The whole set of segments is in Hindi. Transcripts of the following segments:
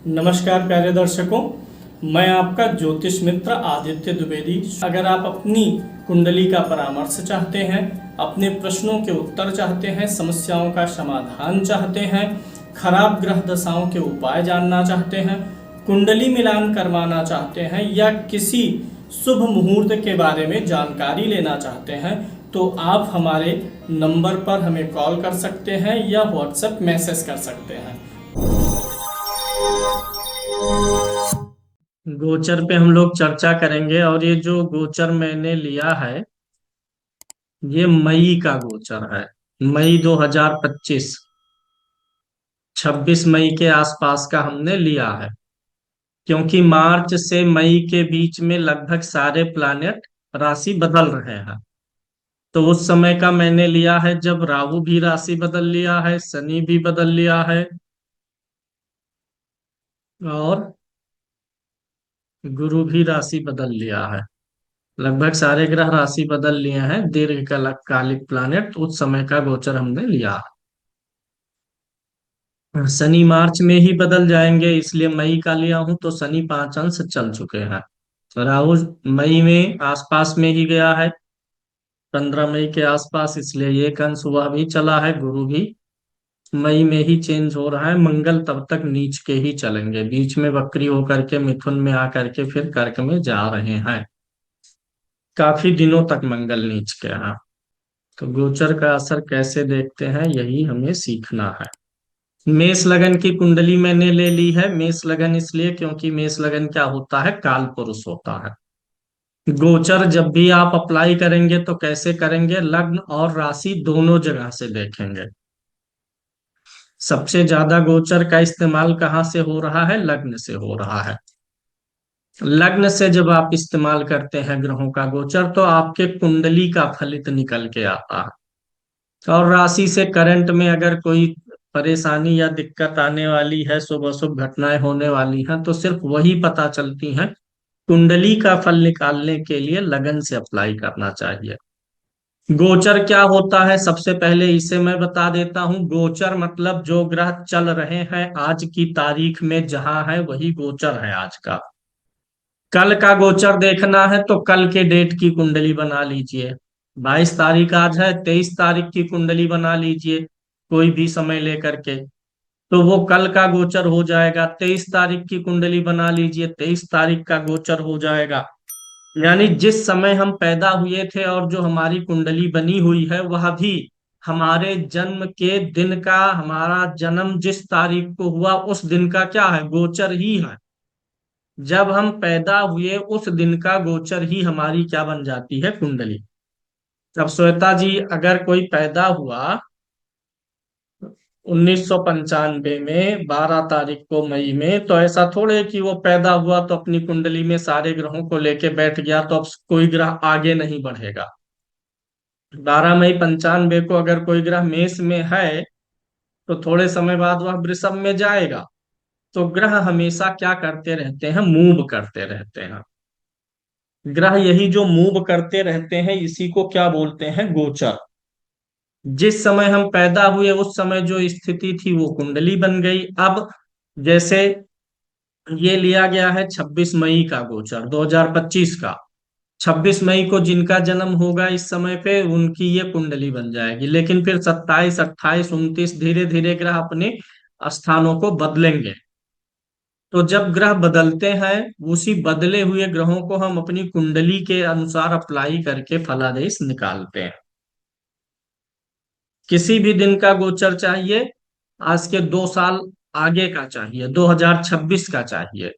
नमस्कार प्यारे दर्शकों, मैं आपका ज्योतिष मित्र आदित्य द्विवेदी। अगर आप अपनी कुंडली का परामर्श चाहते हैं, अपने प्रश्नों के उत्तर चाहते हैं, समस्याओं का समाधान चाहते हैं, खराब ग्रह दशाओं के उपाय जानना चाहते हैं, कुंडली मिलान करवाना चाहते हैं या किसी शुभ मुहूर्त के बारे में जानकारी लेना चाहते हैं, तो आप हमारे नंबर पर हमें कॉल कर सकते हैं या व्हाट्सएप मैसेज कर सकते हैं। गोचर पे हम लोग चर्चा करेंगे और ये जो गोचर मैंने लिया है ये मई का गोचर है। मई 2025, 26 मई के आसपास का हमने लिया है, क्योंकि मार्च से मई के बीच में लगभग सारे प्लैनेट राशि बदल रहे हैं। तो उस समय का मैंने लिया है जब राहु भी राशि बदल लिया है, शनि भी बदल लिया है और गुरु भी राशि बदल लिया है। लगभग सारे ग्रह राशि बदल लिए हैं, दीर्घकालिक प्लैनेट उस समय का गोचर हमने लिया। शनि मार्च में ही बदल जाएंगे, इसलिए मई का लिया हूं। तो शनि 5 अंश चल चुके हैं। राहु मई में आसपास में ही गया है, 15 मई के आसपास, इसलिए एक अंश वह भी चला है। गुरु भी मई में ही चेंज हो रहा है। मंगल तब तक नीच के ही चलेंगे, बीच में वक्री होकर के मिथुन में आकर के फिर कर्क में जा रहे हैं। काफी दिनों तक मंगल नीच के हैं। तो गोचर का असर कैसे देखते हैं, यही हमें सीखना है। मेष लगन की कुंडली मैंने ले ली है। मेष लगन इसलिए क्योंकि मेष लगन क्या होता है, काल पुरुष होता है। गोचर जब भी आप अप्लाई करेंगे तो कैसे करेंगे, लग्न और राशि दोनों जगह से देखेंगे। सबसे ज्यादा गोचर का इस्तेमाल कहाँ से हो रहा है, लग्न से हो रहा है। लग्न से जब आप इस्तेमाल करते हैं ग्रहों का गोचर, तो आपके कुंडली का फलित निकल के आता है। और राशि से करंट में अगर कोई परेशानी या दिक्कत आने वाली है, शुभ अशुभ घटनाएं होने वाली हैं, तो सिर्फ वही पता चलती हैं। कुंडली का फल निकालने के लिए लगन से अप्लाई करना चाहिए। गोचर क्या होता है, सबसे पहले इसे मैं बता देता हूं। गोचर मतलब जो ग्रह चल रहे हैं आज की तारीख में जहां है वही गोचर है आज का। कल का गोचर देखना है तो कल के डेट की कुंडली बना लीजिए। 22 तारीख आज है, 23 तारीख की कुंडली बना लीजिए, कोई भी समय लेकर के। तो वो कल का गोचर हो जाएगा। 23 तारीख की कुंडली बना लीजिए, 23 तारीख का गोचर हो जाएगा। यानी जिस समय हम पैदा हुए थे और जो हमारी कुंडली बनी हुई है वह भी हमारे जन्म के दिन का, हमारा जन्म जिस तारीख को हुआ उस दिन का क्या है, गोचर ही है। जब हम पैदा हुए उस दिन का गोचर ही हमारी क्या बन जाती है, कुंडली। अब श्वेता जी, अगर कोई पैदा हुआ 1995 में 12 तारीख को मई में, तो ऐसा थोड़े कि वो पैदा हुआ तो अपनी कुंडली में सारे ग्रहों को लेके बैठ गया तो अब कोई ग्रह आगे नहीं बढ़ेगा। 12 मई 95 को अगर कोई ग्रह मेष में है तो थोड़े समय बाद वह वृषभ में जाएगा। तो ग्रह हमेशा क्या करते रहते हैं, मूव करते रहते हैं। ग्रह यही जो मूव करते रहते हैं इसी को क्या बोलते हैं, गोचर। जिस समय हम पैदा हुए उस समय जो स्थिति थी वो कुंडली बन गई। अब जैसे ये लिया गया है 26 मई का गोचर 2025 का। 26 मई को जिनका जन्म होगा इस समय पे उनकी ये कुंडली बन जाएगी। लेकिन फिर 27, 28, 29 धीरे धीरे ग्रह अपने स्थानों को बदलेंगे। तो जब ग्रह बदलते हैं उसी बदले हुए ग्रहों को हम अपनी कुंडली के अनुसार अप्लाई करके फलादेश निकालते हैं। किसी भी दिन का गोचर चाहिए, आज के 2 साल आगे का चाहिए, 2026 का चाहिए।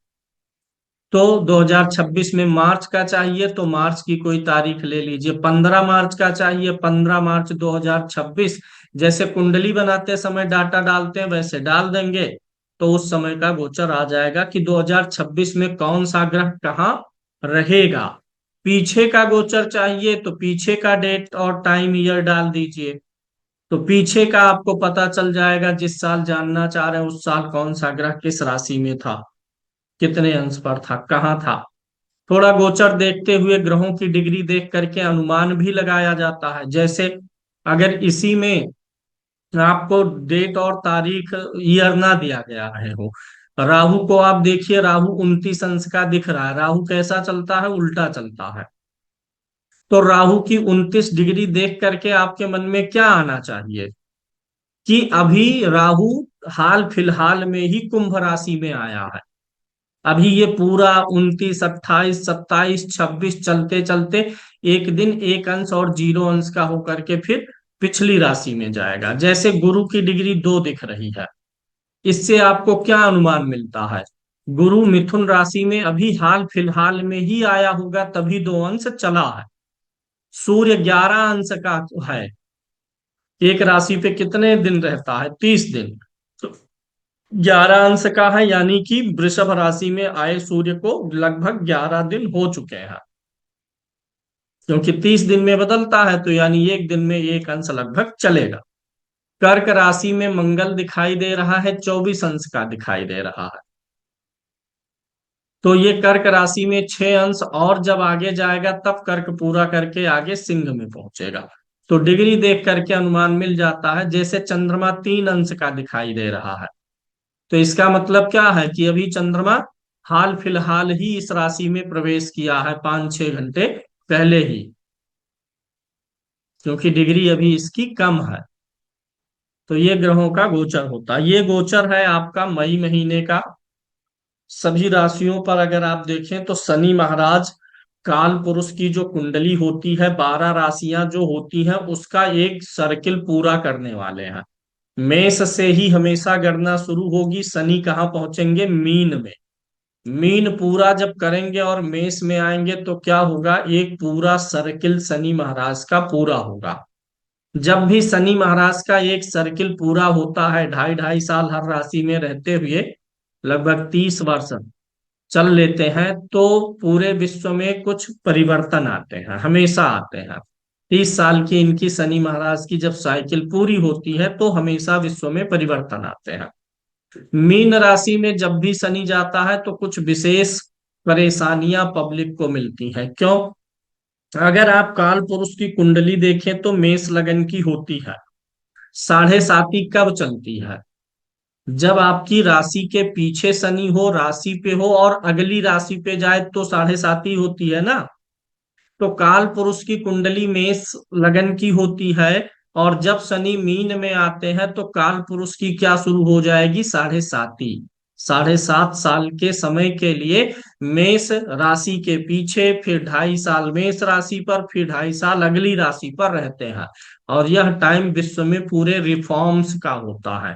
तो 2026 में मार्च का चाहिए तो मार्च की कोई तारीख ले लीजिए। 15 मार्च का चाहिए, 15 मार्च 2026। जैसे कुंडली बनाते समय डाटा डालते हैं वैसे डाल देंगे, तो उस समय का गोचर आ जाएगा कि 2026 में कौन सा ग्रह कहाँ रहेगा। पीछे का गोचर चाहिए तो पीछे का डेट और टाइम ईयर डाल दीजिए, तो पीछे का आपको पता चल जाएगा। जिस साल जानना चाह रहे हैं उस साल कौन सा ग्रह किस राशि में था, कितने अंश पर था, कहाँ था। थोड़ा गोचर देखते हुए ग्रहों की डिग्री देख करके अनुमान भी लगाया जाता है। जैसे अगर इसी में आपको डेट और तारीख ईयर ना दिया गया है हो, राहु को आप देखिए, राहु 29 अंश का दिख रहा है। राहु कैसा चलता है? उल्टा चलता है। तो राहु की 29 डिग्री देख करके आपके मन में क्या आना चाहिए कि अभी राहु हाल फिलहाल में ही कुंभ राशि में आया है। अभी ये पूरा 29, 28, 27, 26 चलते चलते एक दिन एक अंश और 0 अंश का होकर के फिर पिछली राशि में जाएगा। जैसे गुरु की डिग्री 2 दिख रही है, इससे आपको क्या अनुमान मिलता है? गुरु मिथुन राशि में अभी हाल फिलहाल में ही आया होगा, तभी 2 अंश चला है। सूर्य 11 अंश का है। एक राशि पे कितने दिन रहता है? 30 दिन। तो 11 अंश का है, यानी कि वृषभ राशि में आए सूर्य को लगभग 11 दिन हो चुके हैं। क्योंकि 30 दिन में बदलता है, तो यानी एक दिन में एक अंश लगभग चलेगा। कर्क राशि में मंगल दिखाई दे रहा है, 24 अंश का दिखाई दे रहा है। तो ये कर्क राशि में 6 अंश और जब आगे जाएगा तब कर्क पूरा करके आगे सिंह में पहुंचेगा। तो डिग्री देख करके अनुमान मिल जाता है। जैसे चंद्रमा 3 अंश का दिखाई दे रहा है, तो इसका मतलब क्या है कि अभी चंद्रमा हाल फिलहाल ही इस राशि में प्रवेश किया है, 5-6 घंटे पहले ही। क्योंकि डिग्री अभी इसकी कम है। तो ये ग्रहों का गोचर होता है। ये गोचर है आपका मई महीने का। सभी राशियों पर अगर आप देखें तो शनि महाराज काल पुरुष की जो कुंडली होती है, 12 राशियां जो होती हैं, उसका एक सर्किल पूरा करने वाले हैं। मेष से ही हमेशा गणना शुरू होगी। शनि कहाँ पहुंचेंगे? मीन में। मीन पूरा जब करेंगे और मेष में आएंगे तो क्या होगा? एक पूरा सर्किल शनि महाराज का पूरा होगा। जब भी शनि महाराज का एक सर्किल पूरा होता है, 2.5-2.5 साल हर राशि में रहते हुए लगभग 30 वर्ष चल लेते हैं, तो पूरे विश्व में कुछ परिवर्तन आते हैं, हमेशा आते हैं। 30 साल की इनकी शनि महाराज की जब साइकिल पूरी होती है तो हमेशा विश्व में परिवर्तन आते हैं। मीन राशि में जब भी शनि जाता है तो कुछ विशेष परेशानियां पब्लिक को मिलती हैं। क्यों? अगर आप काल पुरुष की कुंडली देखें तो मेष लगन की होती है। 7.5 कब चलती है? जब आपकी राशि के पीछे शनि हो, राशि पे हो और अगली राशि पे जाए तो 7.5 होती है ना। तो काल पुरुष की कुंडली मेष लगन की होती है, और जब शनि मीन में आते हैं तो काल पुरुष की क्या शुरू हो जाएगी? 7.5। 7.5 साल के समय के लिए मेष राशि के पीछे, फिर 2.5 साल मेष राशि पर, फिर 2.5 साल अगली राशि पर रहते हैं। और यह टाइम विश्व में पूरे रिफॉर्म्स का होता है।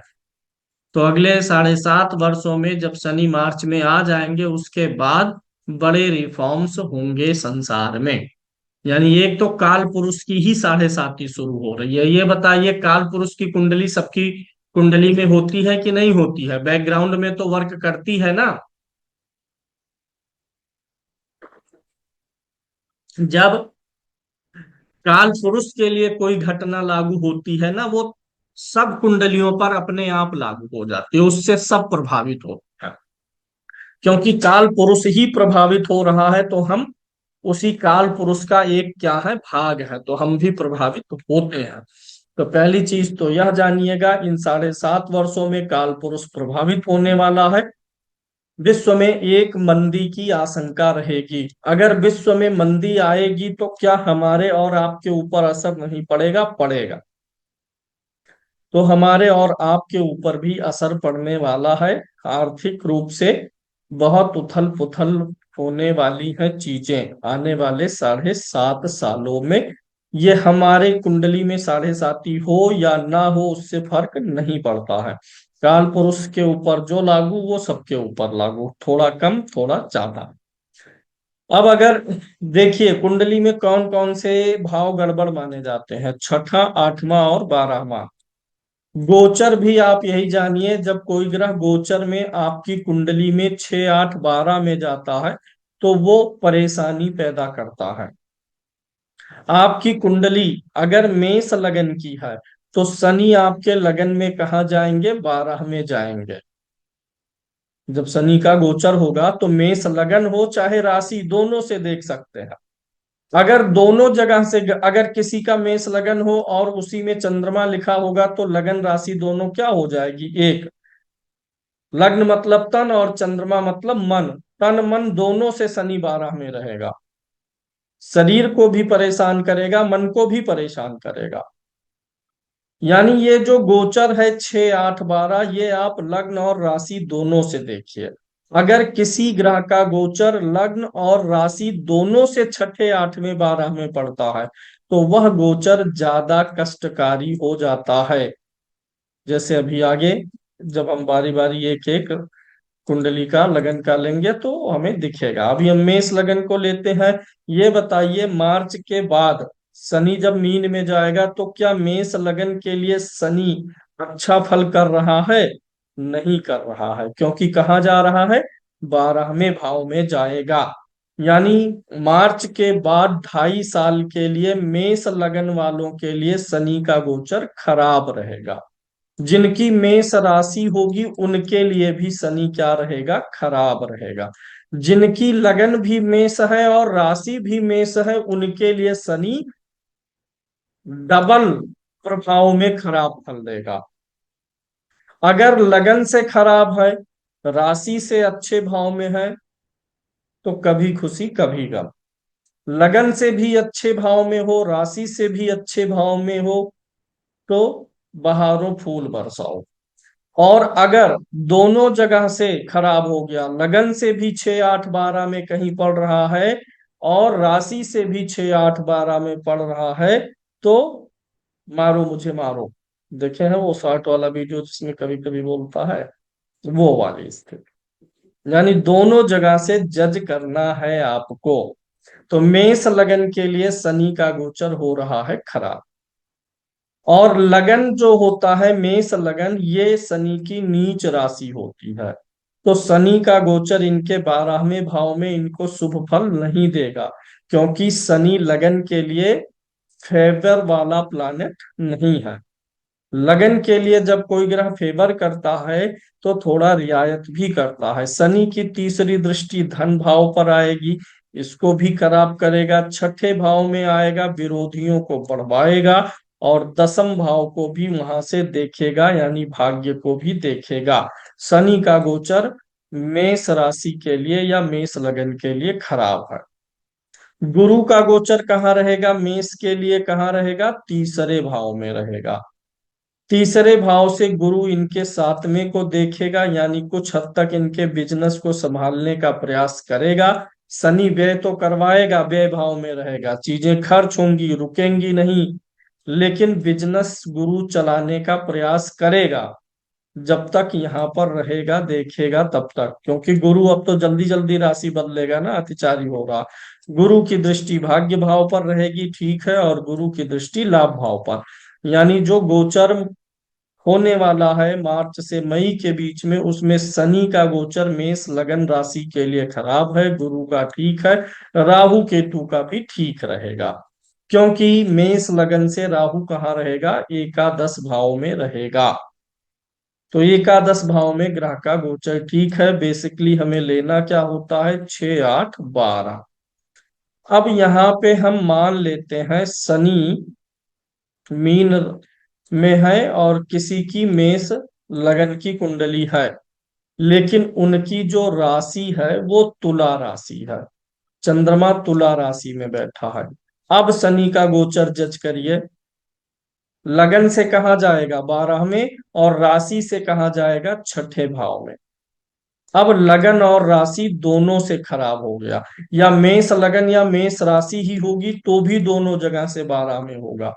तो अगले 7.5 वर्षों में जब शनि मार्च में आ जाएंगे, उसके बाद बड़े रिफॉर्म्स होंगे संसार में। यानी एक तो काल पुरुष की ही 7.5 शुरू हो रही है। ये बताइए, काल पुरुष की कुंडली सबकी कुंडली में होती है कि नहीं होती है? बैकग्राउंड में तो वर्क करती है ना। जब काल पुरुष के लिए कोई घटना लागू होती है ना, वो सब कुंडलियों पर अपने आप लागू हो जाती है, उससे सब प्रभावित होते हैं। क्योंकि काल पुरुष ही प्रभावित हो रहा है, तो हम उसी काल पुरुष का एक क्या है? भाग है, तो हम भी प्रभावित होते हैं। तो पहली चीज तो यह जानिएगा, इन 7.5 वर्षों में काल पुरुष प्रभावित होने वाला है। विश्व में एक मंदी की आशंका रहेगी। अगर विश्व में मंदी आएगी तो क्या हमारे और आपके ऊपर असर नहीं पड़ेगा? पड़ेगा। तो हमारे और आपके ऊपर भी असर पड़ने वाला है। आर्थिक रूप से बहुत उथल पुथल होने वाली है चीजें आने वाले 7.5 सालों में। ये हमारे कुंडली में 7.5 हो या ना हो, उससे फर्क नहीं पड़ता है। काल पुरुष के ऊपर जो लागू, वो सबके ऊपर लागू, थोड़ा कम थोड़ा ज्यादा। अब अगर देखिए कुंडली में कौन कौन से भाव गड़बड़ माने जाते हैं: छठा, आठवां और 12वां। गोचर भी आप यही जानिए, जब कोई ग्रह गोचर में आपकी कुंडली में 6, 8, 12 में जाता है तो वो परेशानी पैदा करता है। आपकी कुंडली अगर मेष लगन की है तो शनि आपके लगन में कहा जाएंगे? 12 में जाएंगे। जब शनि का गोचर होगा तो मेष लगन हो चाहे राशि, दोनों से देख सकते हैं। अगर दोनों जगह से, अगर किसी का मेष लगन हो और उसी में चंद्रमा लिखा होगा तो लगन राशि दोनों क्या हो जाएगी? एक। लग्न मतलब तन और चंद्रमा मतलब मन। तन मन दोनों से शनि 12 में रहेगा, शरीर को भी परेशान करेगा, मन को भी परेशान करेगा। यानी ये जो गोचर है 6 8 12, ये आप लग्न और राशि दोनों से देखिए। अगर किसी ग्रह का गोचर लग्न और राशि दोनों से छठे 8वें 12 में पड़ता है तो वह गोचर ज्यादा कष्टकारी हो जाता है। जैसे अभी आगे जब हम बारी बारी एक एक कुंडली का लगन का लेंगे तो हमें दिखेगा। अभी हम मेष लगन को लेते हैं। ये बताइए, मार्च के बाद शनि जब मीन में जाएगा तो क्या मेष लगन के लिए शनि अच्छा फल कर रहा है? नहीं कर रहा है, क्योंकि कहाँ जा रहा है? 12वें भाव में जाएगा। यानी मार्च के बाद 2.5 साल के लिए मेष लगन वालों के लिए शनि का गोचर खराब रहेगा। जिनकी मेष राशि होगी उनके लिए भी शनि क्या रहेगा? खराब रहेगा। जिनकी लगन भी मेष है और राशि भी मेष है उनके लिए शनि डबल प्रभाव में खराब फल देगा। अगर लगन से खराब है, राशि से अच्छे भाव में है, तो कभी खुशी कभी गम। लगन से भी अच्छे भाव में हो, राशि से भी अच्छे भाव में हो, तो बहारो फूल बरसाओ। और अगर दोनों जगह से खराब हो गया, लगन से भी 6 8 12 में कहीं पड़ रहा है और राशि से भी 6 8 12 में पड़ रहा है, तो मारो मुझे मारो। देखे हैं वो शॉर्ट वाला वीडियो जिसमें कभी कभी बोलता है, वो वाली स्थिति। यानी दोनों जगह से जज करना है आपको। तो मेष लगन के लिए शनि का गोचर हो रहा है खराब। और लगन जो होता है मेष लगन, ये शनि की नीच राशि होती है। तो शनि का गोचर इनके 12वें भाव में इनको शुभ फल नहीं देगा, क्योंकि शनि लगन के लिए फेवर वाला प्लानेट नहीं है। लगन के लिए जब कोई ग्रह फेवर करता है तो थोड़ा रियायत भी करता है। शनि की तीसरी दृष्टि धन भाव पर आएगी, इसको भी खराब करेगा। छठे भाव में आएगा, विरोधियों को बढ़वाएगा। और दसम भाव को भी वहां से देखेगा, यानी भाग्य को भी देखेगा। शनि का गोचर मेष राशि के लिए या मेष लगन के लिए खराब है। गुरु का गोचर कहाँ रहेगा? मेष के लिए कहाँ रहेगा? तीसरे भाव में रहेगा। तीसरे भाव से गुरु इनके सातवें को देखेगा, यानी कुछ हद तक इनके बिजनेस को संभालने का प्रयास करेगा। शनि व्यय तो करवाएगा, व्यय भाव में रहेगा, चीजें खर्च होंगी, रुकेंगी नहीं, लेकिन बिजनेस गुरु चलाने का प्रयास करेगा। जब तक यहाँ पर रहेगा देखेगा तब तक, क्योंकि गुरु अब तो जल्दी जल्दी राशि बदलेगा ना, अतिचारी होगा। गुरु की दृष्टि भाग्य भाव पर रहेगी, ठीक है, और गुरु की दृष्टि लाभ भाव पर। यानी जो गोचर होने वाला है मार्च से मई के बीच में, उसमें शनि का गोचर मेष लगन राशि के लिए खराब है, गुरु का ठीक है, राहु केतु का भी ठीक रहेगा। क्योंकि मेष लगन से राहु कहाँ रहेगा? एकादश भाव में रहेगा। तो एकादश भाव में ग्रह का गोचर ठीक है। बेसिकली हमें लेना क्या होता है? 6 8 12। अब यहाँ पे हम मान लेते हैं शनि मीन में है और किसी की मेष लगन की कुंडली है, लेकिन उनकी जो राशि है वो तुला राशि है। चंद्रमा तुला राशि में बैठा है। अब शनि का गोचर जज करिए। लगन से कहा जाएगा? 12 में। और राशि से कहा जाएगा? छठे भाव में। अब लगन और राशि दोनों से खराब हो गया। या मेष लगन या मेष राशि ही होगी तो भी दोनों जगह से 12 में होगा।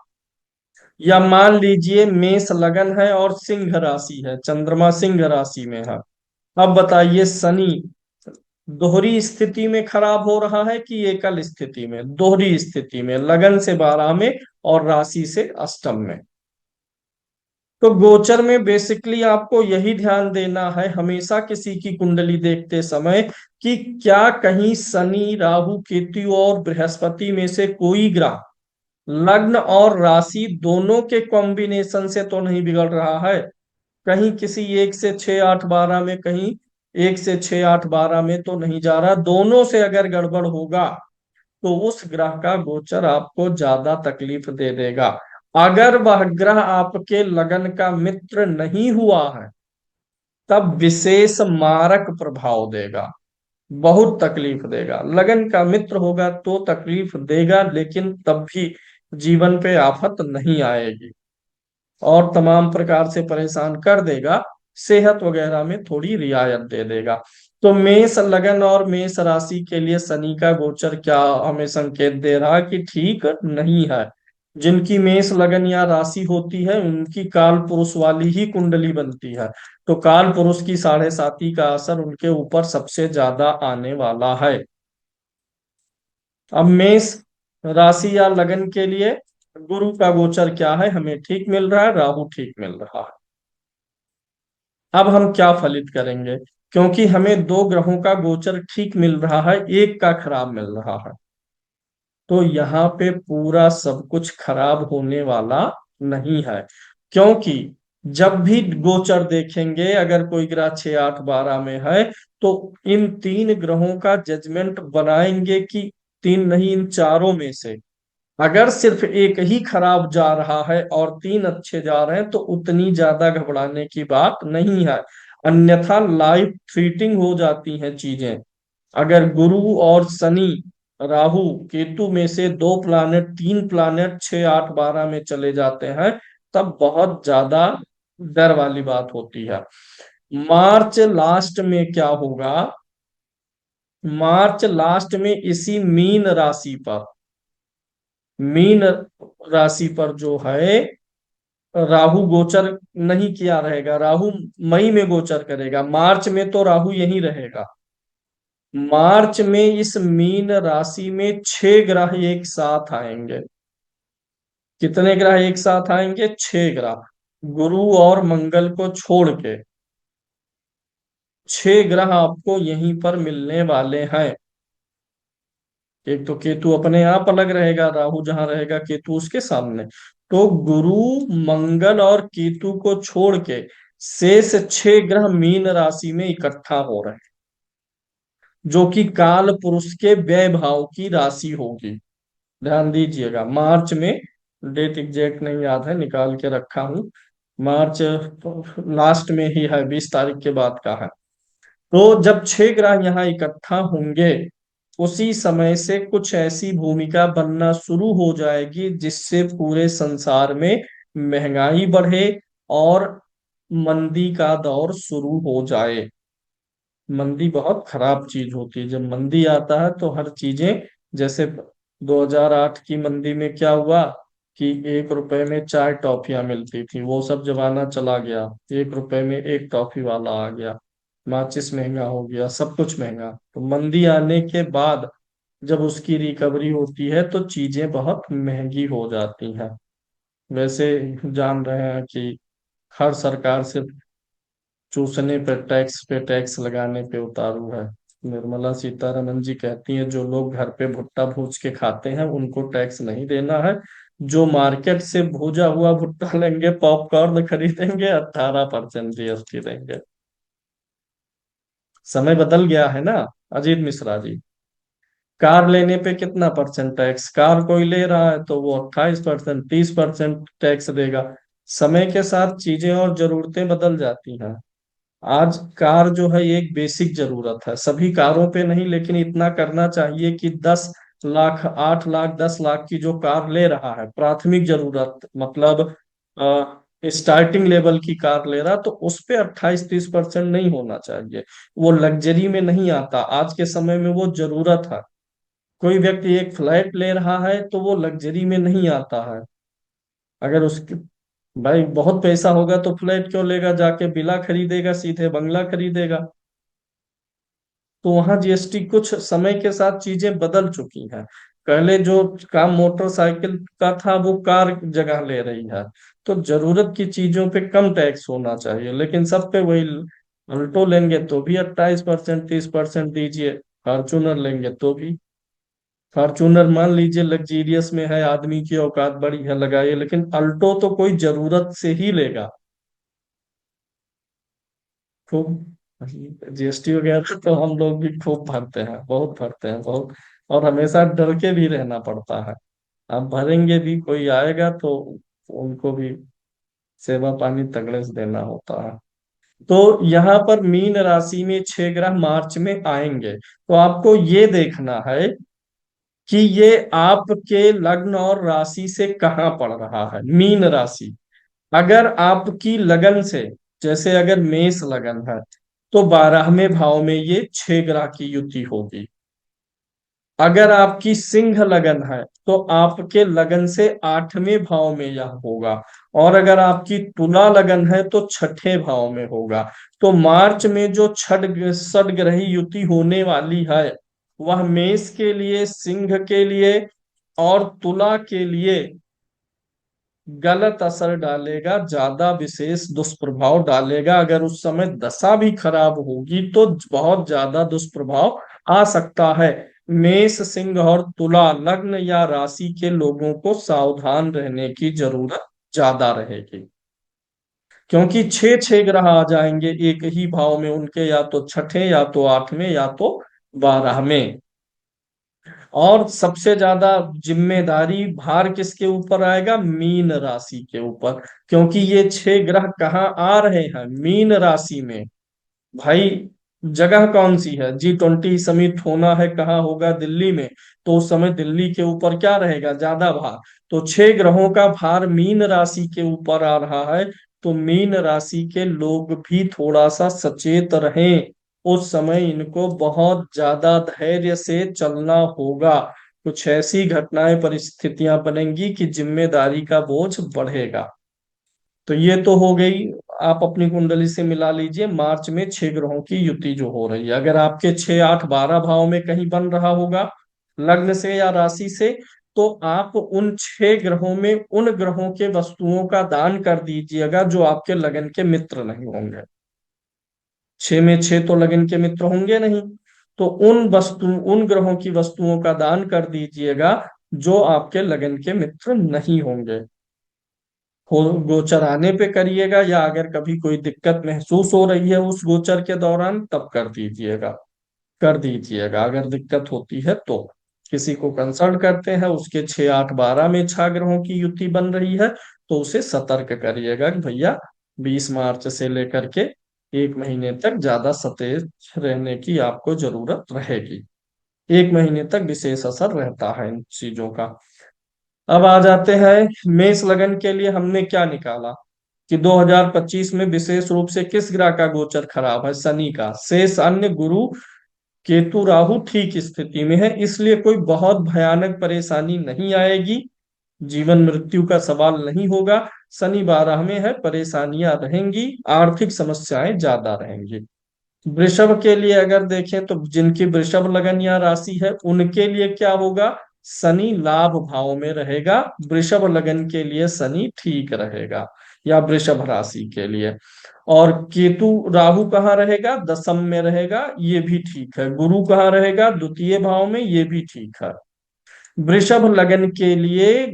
या मान लीजिए मेष लगन है और सिंह राशि है, चंद्रमा सिंह राशि में है। अब बताइए शनि दोहरी स्थिति में खराब हो रहा है कि एकल स्थिति में? दोहरी स्थिति में, लगन से 12 में और राशि से अष्टम में। तो गोचर में बेसिकली आपको यही ध्यान देना है हमेशा किसी की कुंडली देखते समय, कि क्या कहीं शनि राहु केतु और बृहस्पति में से कोई ग्रह लग्न और राशि दोनों के कॉम्बिनेशन से तो नहीं बिगड़ रहा है। कहीं किसी एक से 6 8 12 में, कहीं एक से 6 8 12 में तो नहीं जा रहा। दोनों से अगर गड़बड़ होगा तो उस ग्रह का गोचर आपको ज्यादा तकलीफ दे देगा। अगर वह ग्रह आपके लगन का मित्र नहीं हुआ है, तब विशेष मारक प्रभाव देगा, बहुत तकलीफ देगा। लगन का मित्र होगा तो तकलीफ देगा, लेकिन तब भी जीवन पे आफत नहीं आएगी, और तमाम प्रकार से परेशान कर देगा, सेहत वगैरह में थोड़ी रियायत दे देगा। तो मेष लगन और मेष राशि के लिए शनि का गोचर क्या हमें संकेत दे रहा है कि ठीक नहीं है। जिनकी मेष लगन या राशि होती है उनकी काल पुरुष वाली ही कुंडली बनती है, तो काल पुरुष की साढ़े साती का असर उनके ऊपर सबसे ज्यादा आने वाला है। अब मेष राशि या लगन के लिए गुरु का गोचर क्या है, हमें ठीक मिल रहा है, राहु ठीक मिल रहा है। अब हम क्या फलित करेंगे, क्योंकि हमें दो ग्रहों का गोचर ठीक मिल रहा है, एक का खराब मिल रहा है, तो यहाँ पे पूरा सब कुछ खराब होने वाला नहीं है। क्योंकि जब भी गोचर देखेंगे, अगर कोई ग्रह 6 8 12 में है, तो इन तीन ग्रहों का जजमेंट बनाएंगे कि तीन नहीं, इन चारों में से अगर सिर्फ एक ही खराब जा रहा है और तीन अच्छे जा रहे हैं, तो उतनी ज्यादा घबराने की बात नहीं है। अन्यथा लाइफ थ्रीटिंग हो जाती हैं चीजें। अगर गुरु और शनि, राहु केतु में से दो प्लानेट, तीन प्लानेट 6 8 12 में चले जाते हैं, तब बहुत ज्यादा डर वाली बात होती है। मार्च लास्ट में क्या होगा, मार्च लास्ट में इसी मीन राशि पर, मीन राशि पर जो है राहु गोचर नहीं किया रहेगा। राहु मई में गोचर करेगा, मार्च में तो राहु यहीं रहेगा। मार्च में इस मीन राशि में 6 ग्रह एक साथ आएंगे। कितने ग्रह एक साथ आएंगे, 6 ग्रह। गुरु और मंगल को छोड़ के 6 ग्रह आपको यहीं पर मिलने वाले हैं। एक तो केतु अपने आप अलग रहेगा, राहु जहां रहेगा केतु उसके सामने। तो गुरु मंगल और केतु को छोड़ के शेष 6 ग्रह मीन राशि में इकट्ठा हो रहे हैं, जो कि काल पुरुष के व्यय भाव की राशि होगी। ध्यान दीजिएगा, मार्च में, डेट एग्जैक्ट नहीं याद है, निकाल के रखा हूं। मार्च लास्ट में ही है, 20 तारीख के बाद का है। तो जब 6 ग्रह यहाँ इकट्ठा होंगे, उसी समय से कुछ ऐसी भूमिका बनना शुरू हो जाएगी जिससे पूरे संसार में महंगाई बढ़े और मंदी का दौर शुरू हो जाए। मंदी बहुत खराब चीज होती है। जब मंदी आता है तो हर चीजें, जैसे 2008 की मंदी में क्या हुआ कि 1 रुपए में 4 टॉफियां मिलती थी, वो सब जमाना चला गया। 1 रुपए में एक टॉफी वाला आ गया, माचिस महंगा हो गया, सब कुछ महंगा। तो मंदी आने के बाद जब उसकी रिकवरी होती है तो चीजें बहुत महंगी हो जाती हैं। वैसे जान रहे हैं कि हर सरकार सिर्फ चूसने पे टैक्स लगाने पे उतारू है। निर्मला सीतारमन जी कहती हैं जो लोग घर पे भुट्टा भूज के खाते हैं उनको टैक्स नहीं देना है, जो मार्केट से भूजा हुआ भुट्टा लेंगे, पॉपकॉर्न खरीदेंगे, 18% जीएसटी देंगे। समय बदल गया है ना अजीत मिश्रा जी। कार लेने पे कितना परसेंट टैक्स, कार कोई ले रहा है तो वो 28% 30% टैक्स देगा। समय के साथ चीजें और जरूरतें बदल जाती हैं। आज कार जो है एक बेसिक जरूरत है, सभी कारों पे नहीं, लेकिन इतना करना चाहिए कि 10 लाख 8 लाख 10 लाख की जो कार ले रहा है, प्राथमिक जरूरत मतलब स्टार्टिंग लेवल की कार ले रहा, तो उस पे 28 30% नहीं होना चाहिए। वो लग्जरी में नहीं आता, आज के समय में वो जरूरत है। कोई व्यक्ति एक फ्लैट ले रहा है तो वो लग्जरी में नहीं आता है। अगर उसके भाई बहुत पैसा होगा तो फ्लैट क्यों लेगा, जाके विला खरीदेगा, सीधे बंगला खरीदेगा। तो वहां जीएसटी, कुछ समय के साथ चीजें बदल चुकी हैं। पहले जो काम मोटरसाइकिल का था वो कार जगह ले रही है। तो जरूरत की चीजों पे कम टैक्स होना चाहिए, लेकिन सब पे वही। अल्टो लेंगे तो भी 28% 30% दीजिए, फॉर्चूनर लेंगे तो भी। फॉर्चूनर मान लीजिए लग्जीरियस में है, आदमी की औकात बड़ी है, लगाइए, लेकिन अल्टो तो कोई जरूरत से ही लेगा। खूब जीएसटी वगैरह तो हम लोग भी खूब भरते हैं, बहुत भरते हैं, बहुत। और हमेशा डर के भी रहना पड़ता है। अब भरेंगे भी, कोई आएगा तो उनको भी सेवा पानी तगड़े से देना होता है। तो यहाँ पर मीन राशि में 6 ग्रह मार्च में आएंगे, तो आपको ये देखना है कि ये आपके लग्न और राशि से कहाँ पड़ रहा है। मीन राशि अगर आपकी लगन से, जैसे अगर मेष लगन है तो 12वें भाव में ये 6 ग्रह की युति होगी। अगर आपकी सिंह लगन है तो आपके लगन से 8वें भाव में यह होगा। और अगर आपकी तुला लगन है तो 6ठे भाव में होगा। तो मार्च में जो छठ ग्रही युति होने वाली है वह मेष के लिए, सिंह के लिए और तुला के लिए गलत असर डालेगा, ज्यादा विशेष दुष्प्रभाव डालेगा। अगर उस समय दशा भी खराब होगी तो बहुत ज्यादा दुष्प्रभाव आ सकता है। मेष, सिंह और तुला लग्न या राशि के लोगों को सावधान रहने की जरूरत ज्यादा रहेगी, क्योंकि 6 6 ग्रह आ जाएंगे एक ही भाव में उनके, या तो छठे या तो 8वें या तो 12वें। और सबसे ज्यादा जिम्मेदारी भार किसके ऊपर आएगा? मीन राशि के ऊपर, क्योंकि ये 6 ग्रह कहाँ आ रहे हैं? मीन राशि में। भाई जगह कौन सी है? G20 समिट होना है, कहाँ होगा? दिल्ली में। तो उस समय दिल्ली के ऊपर क्या रहेगा? ज्यादा भार। तो 6 ग्रहों का भार मीन राशि के ऊपर आ रहा है। तो मीन राशि के लोग भी थोड़ा सा सचेत रहें। उस समय इनको बहुत ज्यादा धैर्य से चलना होगा। कुछ ऐसी घटनाएं, परिस्थितियां बनेंगी कि जिम्मेदारी का बोझ बढ़ेगा। तो ये तो हो गई। आप अपनी कुंडली से मिला लीजिए मार्च में 6 ग्रहों की युति जो हो रही है। अगर आपके 6 8 12 भाव में कहीं बन रहा होगा लग्न से या राशि से, तो आप उन 6 ग्रहों में उन ग्रहों के वस्तुओं का दान कर दीजिएगा जो आपके लगन के मित्र नहीं होंगे। 6 में 6 तो लगन के मित्र होंगे नहीं। तो उन ग्रहों की वस्तुओं का दान कर दीजिएगा जो आपके लगन के मित्र नहीं होंगे। हो गोचर आने पे करिएगा, या अगर कभी कोई दिक्कत महसूस हो रही है उस गोचर के दौरान तब कर दीजिएगा। कर दीजिएगा अगर दिक्कत होती है तो। किसी को कंसल्ट करते हैं उसके 6 8 12 में 6 ग्रहों की युति बन रही है तो उसे सतर्क करिएगा कि भैया 20 मार्च से लेकर के 1 महीने तक ज्यादा सतेज रहने की आपको जरूरत रहेगी। 1 महीने तक विशेष असर रहता है इन चीजों का। अब आ जाते हैं मेष लगन के लिए हमने क्या निकाला कि 2025 में विशेष रूप से किस ग्रह का गोचर खराब है? शनि का। शेष अन्य गुरु, केतु, राहु ठीक स्थिति में है, इसलिए कोई बहुत भयानक परेशानी नहीं आएगी। जीवन मृत्यु का सवाल नहीं होगा। शनि 12 में है, परेशानियां रहेंगी, आर्थिक समस्याएं ज्यादा रहेंगी। वृषभ के लिए अगर देखें तो जिनकी वृषभ लगन या राशि है उनके लिए क्या होगा? शनि लाभ भाव में रहेगा। वृषभ लगन के लिए शनि ठीक रहेगा, या वृषभ राशि के लिए। और केतु, राहु कहाँ रहेगा? दशम में रहेगा, ये भी ठीक है। गुरु कहाँ रहेगा? द्वितीय भाव में, ये भी ठीक है। वृषभ लगन के लिए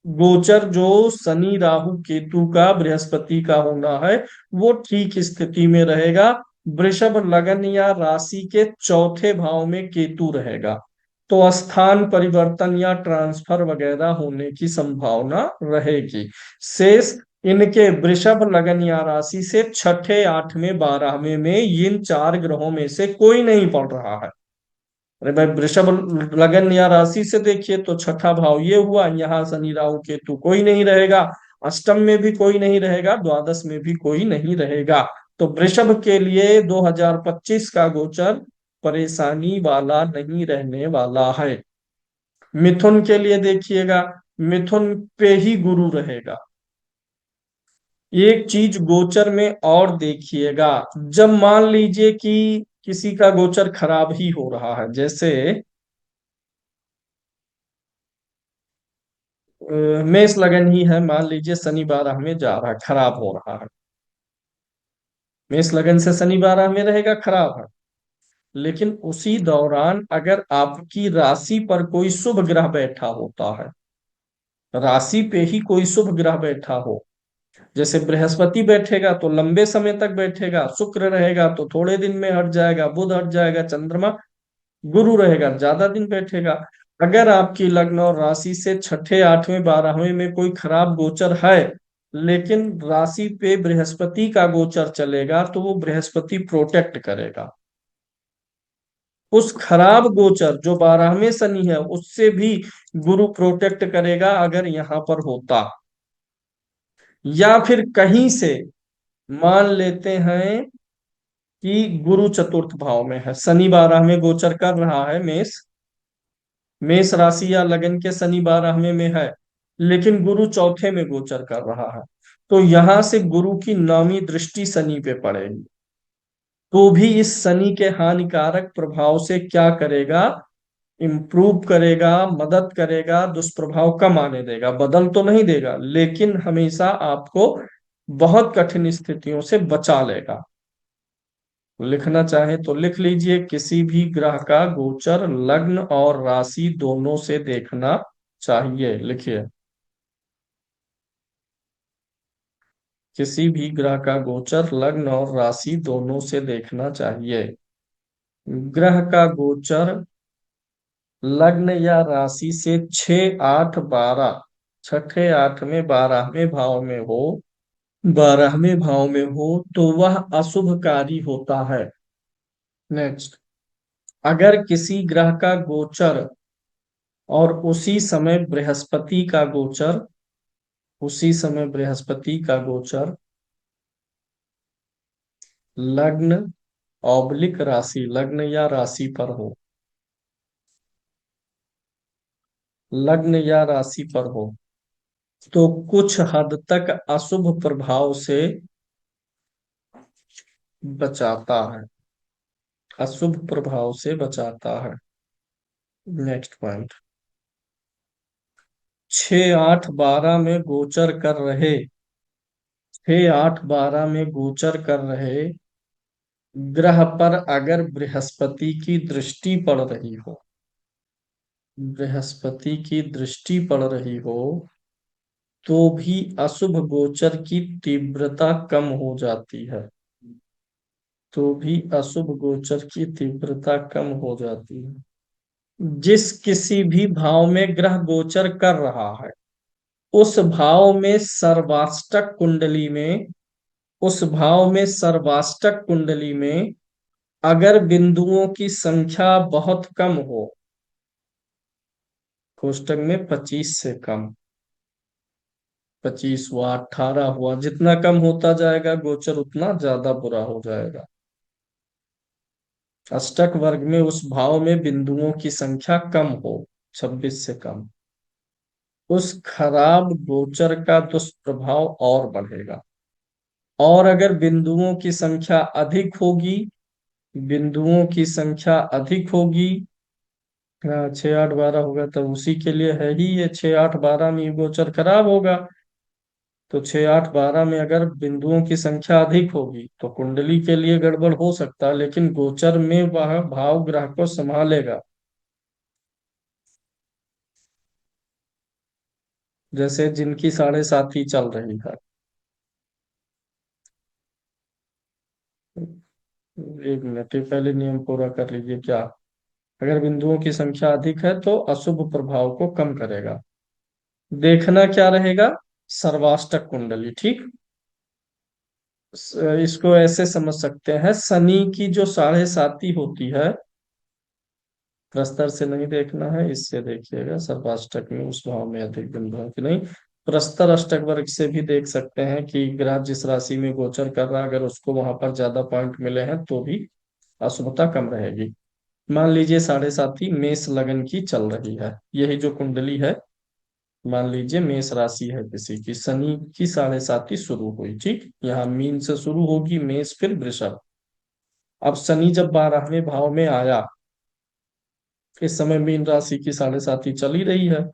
गोचर जो शनि राहु केतु का, बृहस्पति का होना है वो ठीक स्थिति में रहेगा। वृषभ लगन या राशि के चौथे भाव में केतु रहेगा, तो स्थान परिवर्तन या ट्रांसफर वगैरह होने की संभावना रहेगी। शेष इनके वृषभ लगन या राशि से छठे, 8वें, 12वें में इन 4 ग्रहों में से कोई नहीं पड़ रहा है। अरे भाई वृषभ लगन या राशि से देखिए तो छठा भाव ये हुआ, यहाँ शनि राहु केतु कोई नहीं रहेगा। अष्टम में भी कोई नहीं रहेगा, द्वादश में भी कोई नहीं रहेगा। तो वृषभ के लिए 2025 का गोचर परेशानी वाला नहीं रहने वाला है। मिथुन के लिए देखिएगा, मिथुन पे ही गुरु रहेगा। एक चीज गोचर में और देखिएगा, जब मान लीजिए कि किसी का गोचर खराब ही हो रहा है, जैसे मेष लगन ही है, मान लीजिए शनि 12 में जा रहा है, खराब हो रहा है। मेष लगन से शनि 12 में रहेगा, खराब है। लेकिन उसी दौरान अगर आपकी राशि पर कोई शुभ ग्रह बैठा होता है, राशि पे ही कोई शुभ ग्रह बैठा हो, जैसे बृहस्पति बैठेगा तो लंबे समय तक बैठेगा, शुक्र रहेगा तो थोड़े दिन में हट जाएगा, बुध हट जाएगा, चंद्रमा, गुरु रहेगा ज्यादा दिन बैठेगा। अगर आपकी लग्न और राशि से छठे, 8वें, 12वें में कोई खराब गोचर है, लेकिन राशि पे बृहस्पति का गोचर चलेगा तो वो बृहस्पति प्रोटेक्ट करेगा। उस खराब गोचर जो 12वें शनि है उससे भी गुरु प्रोटेक्ट करेगा अगर यहाँ पर होता। या फिर कहीं से मान लेते हैं कि गुरु चतुर्थ भाव में है, शनि 12वें गोचर कर रहा है, मेष मेष राशि या लगन के शनि 12वें में है, लेकिन गुरु चौथे में गोचर कर रहा है, तो यहां से गुरु की नौवीं दृष्टि शनि पे पड़ेगी। तो भी इस शनि के हानिकारक प्रभाव से क्या करेगा, इम्प्रूव करेगा, मदद करेगा, दुष्प्रभाव कम आने देगा, बदल तो नहीं देगा लेकिन हमेशा आपको बहुत कठिन स्थितियों से बचा लेगा। लिखना चाहे तो लिख लीजिए, किसी भी ग्रह का गोचर लग्न और राशि दोनों से देखना चाहिए। लिखिए, किसी भी ग्रह का गोचर लग्न और राशि दोनों से देखना चाहिए। ग्रह का गोचर लग्न या राशि से 6, 8, 12, छठे आठवें 12वें भाव में हो, 12वें भाव में हो तो वह अशुभकारी होता है। नेक्स्ट, अगर किसी ग्रह का गोचर और उसी समय बृहस्पति का गोचर, उसी समय बृहस्पति का गोचर लग्न ऑब्लिक राशि, लग्न या राशि पर हो, लग्न या राशि पर हो तो कुछ हद तक अशुभ प्रभाव से बचाता है, अशुभ प्रभाव से बचाता है। नेक्स्ट पॉइंट, 6, 8, 12 में गोचर कर रहे, 6, 8, 12 में गोचर कर रहे ग्रह पर अगर बृहस्पति की दृष्टि पड़ रही हो, बृहस्पति की दृष्टि पड़ रही हो तो भी अशुभ गोचर की तीव्रता कम हो जाती है, तो भी अशुभ गोचर की तीव्रता कम हो जाती है। जिस किसी भी भाव में ग्रह गोचर कर रहा है उस भाव में सर्वाष्टक कुंडली में, उस भाव में सर्वाष्टक कुंडली में अगर बिंदुओं की संख्या बहुत कम हो, कोष्टक में 25 से कम, 25 हुआ, 18 हुआ, जितना कम होता जाएगा गोचर उतना ज्यादा बुरा हो जाएगा। अष्टक वर्ग में उस भाव में बिंदुओं की संख्या कम हो, 26 से कम, उस खराब गोचर का दुष्प्रभाव और बढ़ेगा। और अगर बिंदुओं की संख्या अधिक होगी, बिंदुओं की संख्या अधिक होगी, हाँ 6, 8, 12 होगा तो उसी के लिए है ही ये, 6, 8, 12 में ये गोचर खराब होगा। तो 6, 8, 12 में अगर बिंदुओं की संख्या अधिक होगी तो कुंडली के लिए गड़बड़ हो सकता है, लेकिन गोचर में वह भाव ग्रह को संभालेगा। जैसे जिनकी 7.5 चल रही है, एक मिनट, ये पहले नियम पूरा कर लीजिए। क्या, अगर बिंदुओं की संख्या अधिक है तो अशुभ प्रभाव को कम करेगा। देखना क्या रहेगा, सर्वाष्टक कुंडली, ठीक। इसको ऐसे समझ सकते हैं, शनि की जो 7.5 होती है, प्रस्तर से नहीं देखना है, इससे देखिएगा सर्वाष्टक में उस भाव में अधिक बिंदु है कि नहीं। प्रस्तर अष्टक वर्ग से भी देख सकते हैं कि ग्रह जिस राशि में गोचर कर रहा है अगर उसको वहां पर ज्यादा पॉइंट मिले हैं तो भी अशुभता कम रहेगी। मान लीजिए 7.5 मेष लगन की चल रही है, यही जो कुंडली है, मान लीजिए मेष राशि है किसी की, शनि की 7.5 शुरू हुई, ठीक, यहाँ मीन से शुरू होगी, मेष फिर वृषभ। अब शनि जब 12वें भाव में आया, इस समय मीन राशि की 7.5 चल ही रही है,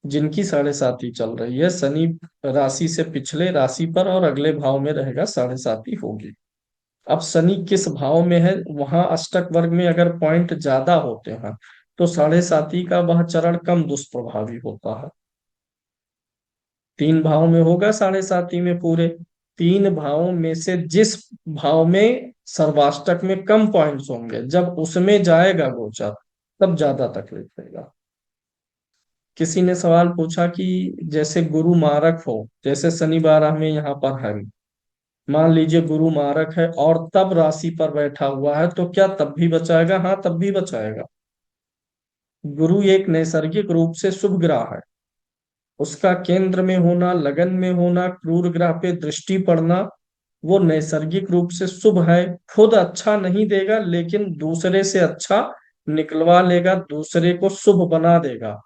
जिनकी 7.5 चल रही है शनि राशि से पिछले राशि पर और अगले भाव में रहेगा, 7.5 होगी। अब शनि किस भाव में है, वहां अष्टक वर्ग में अगर पॉइंट ज्यादा होते हैं तो 7.5 का वह चरण कम दुष्प्रभावी होता है। 3 भाव में होगा 7.5 में, पूरे 3 भावों में से जिस भाव में सर्वाष्टक में कम पॉइंट्स होंगे जब उसमें जाएगा गोचर तब ज्यादा तकलीफ देगा। किसी ने सवाल पूछा कि जैसे गुरु मारक हो, जैसे शनि 12 में यहाँ पर है, मान लीजिए गुरु मारक है और तब राशि पर बैठा हुआ है, तो क्या तब भी बचाएगा? हाँ, तब भी बचाएगा। गुरु एक नैसर्गिक रूप से शुभ ग्रह है। उसका केंद्र में होना, लगन में होना, क्रूर ग्रह पे दृष्टि पड़ना, वो नैसर्गिक रूप से शुभ है। खुद अच्छा नहीं देगा, लेकिन दूसरे से अच्छा निकलवा लेगा, दूसरे को शुभ बना देगा।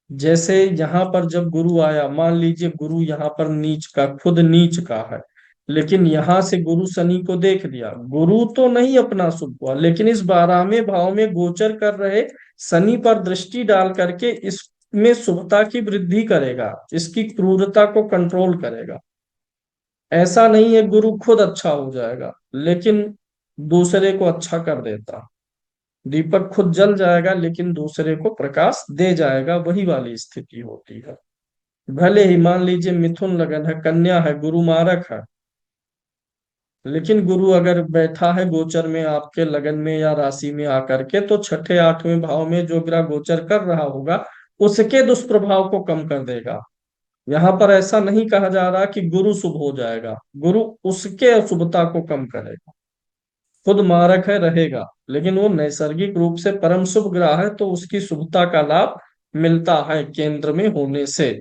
जैसे यहाँ पर जब गुरु आया, मान लीजिए गुरु यहाँ पर नीच का, खुद नीच का है, लेकिन यहाँ से गुरु शनि को देख लिया, गुरु तो नहीं अपना शुभ हुआ, लेकिन इस 12वें भाव में गोचर कर रहे शनि पर दृष्टि डाल करके इसमें शुभता की वृद्धि करेगा, इसकी क्रूरता को कंट्रोल करेगा। ऐसा नहीं है गुरु खुद अच्छा हो जाएगा, लेकिन दूसरे को अच्छा कर देता। दीपक खुद जल जाएगा, लेकिन दूसरे को प्रकाश दे जाएगा, वही वाली स्थिति होती है। भले ही मान लीजिए मिथुन लगन है, कन्या है, गुरु मारक है, लेकिन गुरु अगर बैठा है गोचर में आपके लगन में या राशि में आकर के, तो छठे 8वें भाव में जो ग्रह गोचर कर रहा होगा उसके दुष्प्रभाव को कम कर देगा। यहाँ पर ऐसा नहीं कहा जा रहा कि गुरु शुभ हो जाएगा, गुरु उसके अशुभता को कम करेगा। खुद मारक है, रहेगा, लेकिन वो नैसर्गिक रूप से परम शुभ ग्रह है, तो उसकी शुभता का लाभ मिलता है केंद्र में होने से।